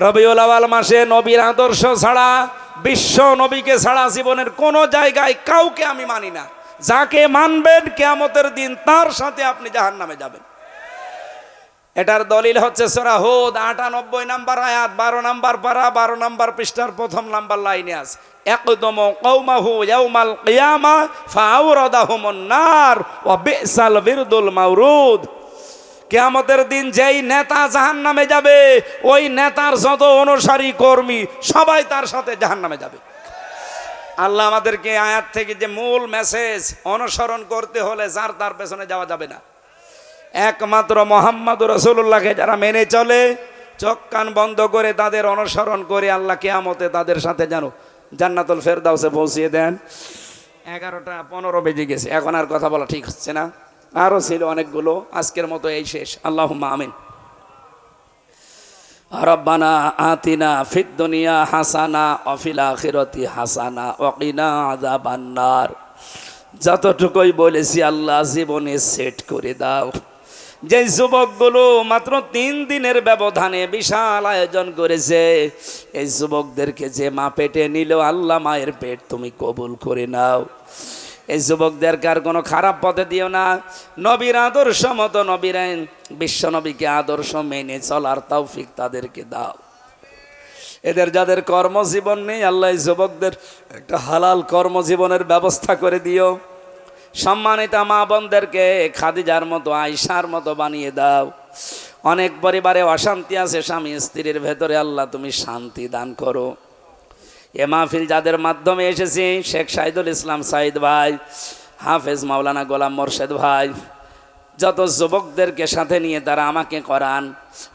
রবিউল আউয়াল মাসে নবীর আদর্শ ছাড়া, বিশ্ব নবীকে ছাড়া জীবনের কোনো জায়গায় কাউকে আমি মানি না। যাকে মানবেন কিয়ামতের দিন তার সাথে আপনি জাহান্নামে যাবেন। এটার দলিল হচ্ছে সূরা হুদ ৯৮ নম্বর আয়াত, ১২ নম্বর পারা, ১২ নম্বর পৃষ্ঠার প্রথম নম্বর লাইনে আছে, ইয়াকদুমু কওমাহু ইয়াউমাল কিয়ামা ফাআওরাদাহুমুন নার ওয়া বিসাল বিরদুল মাওরুদ। কিয়ামতের দিন যেই নেতা জাহান্নামে যাবে, ওই নেতার যত অনুসারী কর্মী সবাই তার সাথে জাহান্নামে যাবে। আল্লাহ আমাদেরকে আয়াত থেকে যে মূল মেসেজ, অনুসরণ করতে হলে যার তার পেছনে যাওয়া যাবে না। একমাত্র মুহাম্মদুর রাসূলুল্লাহকে যারা মেনে চলে, চোখ কান বন্ধ করে তাদের অনুসরণ করে, আল্লাহ কিয়ামতে তাদের সাথে যেন জান্নাতুল ফেরদাউসে পৌঁছিয়ে দেন। 11টা 15 বেজে গেছে, এখন আর কথা বলা ঠিক হচ্ছে না, আরও ছিল অনেকগুলো। আজকের মতো এই শেষ। আল্লাহুম্মা আমিন। রব্বানা আতিনা ফিদ দুনিয়া হাসানা ওয়া ফিল আখিরাতি হাসানা ওয়া কিনা আযাবান নার। যতটুকুই বলেছি আল্লাহ জীবনে সেট করে দাও। যে যুবকগুলো মাত্র 3 দিনের ব্যবধানে বিশাল আয়োজন করেছে, এই যুবকদেরকে যে মা পেটে নিল, আল্লাহ মায়ের পেট তুমি কবুল করে নাও। এই যুবকদেরকে আর কোনো খারাপ পথে দিও না। নবীর আদর্শ মতো, নবীর বিশ্ব নবীকে আদর্শ মেনে চলার তৌফিক তাদেরকে দাও। এদের যাদের কর্মজীবন নেই, আল্লাহ এই যুবকদের একটা হালাল কর্মজীবনের ব্যবস্থা করে দিও। সম্মানিত মা বোনদেরকে খাদিজার মতো, আয়েশার মতো বানিয়ে দাও। অনেক পরিবারে অশান্তি আছে স্বামী স্ত্রীর ভেতরে, আল্লাহ তুমি শান্তি দান করো। এ মাহফিল যাদের মাধ্যমে এসেছি, শেখ শাহিদুল ইসলাম সাইদ ভাই, হাফেজ মাওলানা গোলাম মোর্শেদ ভাই, যত যুবকদেরকে সাথে নিয়ে তারা আমাকে কোরআন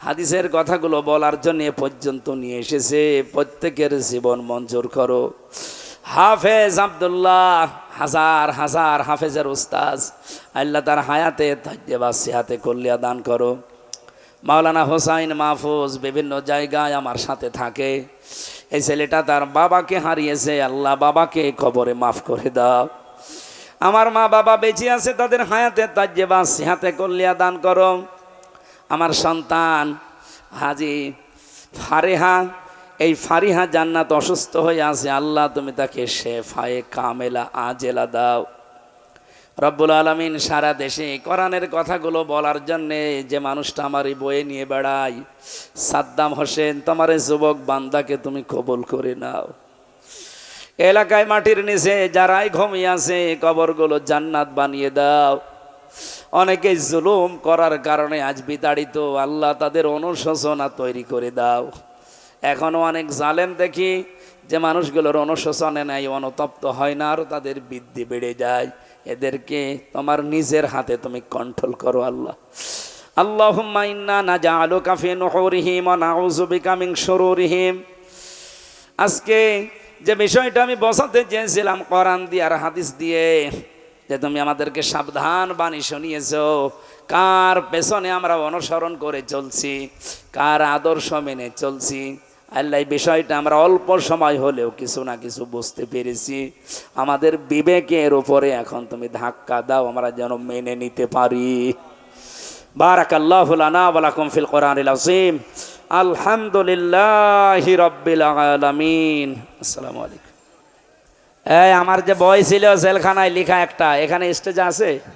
হাদিসের কথাগুলো বলার জন্য এ পর্যন্ত নিয়ে এসেছে, প্রত্যেকের জীবন মঞ্জুর করো। হাফেজ আব্দুল্লাহ, হাজার হাজার হাফেজের উস্তাজ, আল্লাহ তার হায়াতে তাজ্জেবা সিহাতে কল্যাণ দান করো। মাওলানা হোসাইন মাহফুজ বিভিন্ন জায়গায় আমার সাথে থাকে। এই ছেলেটা তার বাবাকে হারিয়েছে, আল্লাহ বাবাকে কবরে মাফ করে দাও। আমার মা বাবা বেঁচে আছে, তাদের হায়াতে তাজ্জেবা সিহাতে কল্যাণ দান করো। আমার সন্তান হাজি ফারিহা, এই ফারিহা জান্নাত অসুস্থ হয়ে আছে, আল্লাহ তুমি তাকে শেফায়ে কামেলা আজেলা দাও। রব্বুল আলামিন সারা দেশে কোরআনের কথাগুলো বলার জন্যে যে মানুষটা আমার এই বয়ে নিয়ে বেড়ায়, সাদ্দাম হোসেন, তোমার এই যুবক বান্দাকে তুমি কবুল করে নাও। এলাকায় মাটির নিচে যারাই ঘুমিয়ে আছে, কবরগুলো জান্নাত বানিয়ে দাও। অনেকেই জুলুম করার কারণে আজ বিতাড়িত, আল্লাহ তাদের অনুশোচনা তৈরি করে দাও। এখনও অনেক জালেম দেখি যে মানুষগুলোর অনুশোচনে নাই, অনুতপ্ত হয় না, আরও তাদের বৃদ্ধি বেড়ে যায়। এদেরকে তোমার নিজের হাতে তুমি কন্ট্রোল করো আল্লাহ। আল্লাহুম্মা ইন্না নাজআলুকা ফি নুহুরিহিম ওয়া নাউযু বিকা মিন শুরুরিহিম। আজকে যে বিষয়টা আমি বোঝাতে চেয়েছিলাম কোরআন দিয়ে আর হাদিস দিয়ে, যে তুমি আমাদেরকে সাবধান বাণী শুনিয়েছো, কার পেছনে আমরা অনুসরণ করে চলছি, কার আদর্শ মেনে চলছি, আল্লাহ এই বিষয়টা আমরা অল্প সময় হলেও কিছু না কিছু বুঝতে পেরেছি। আমাদের বিবেকের উপরে এখন তুমি ধাক্কা দাও, আমরা যেন মেনে নিতে পারি। বারাকাল্লাহু লানা ওয়া লাকুম ফিল কোরআনিল আযীম। আলহামদুলিল্লাহি রাব্বিল আলামিন। আসসালামু আলাইকুম। এই আমার যে বই ছিল জেলখানায় লেখা একটা, এখানে স্টেজে আছে।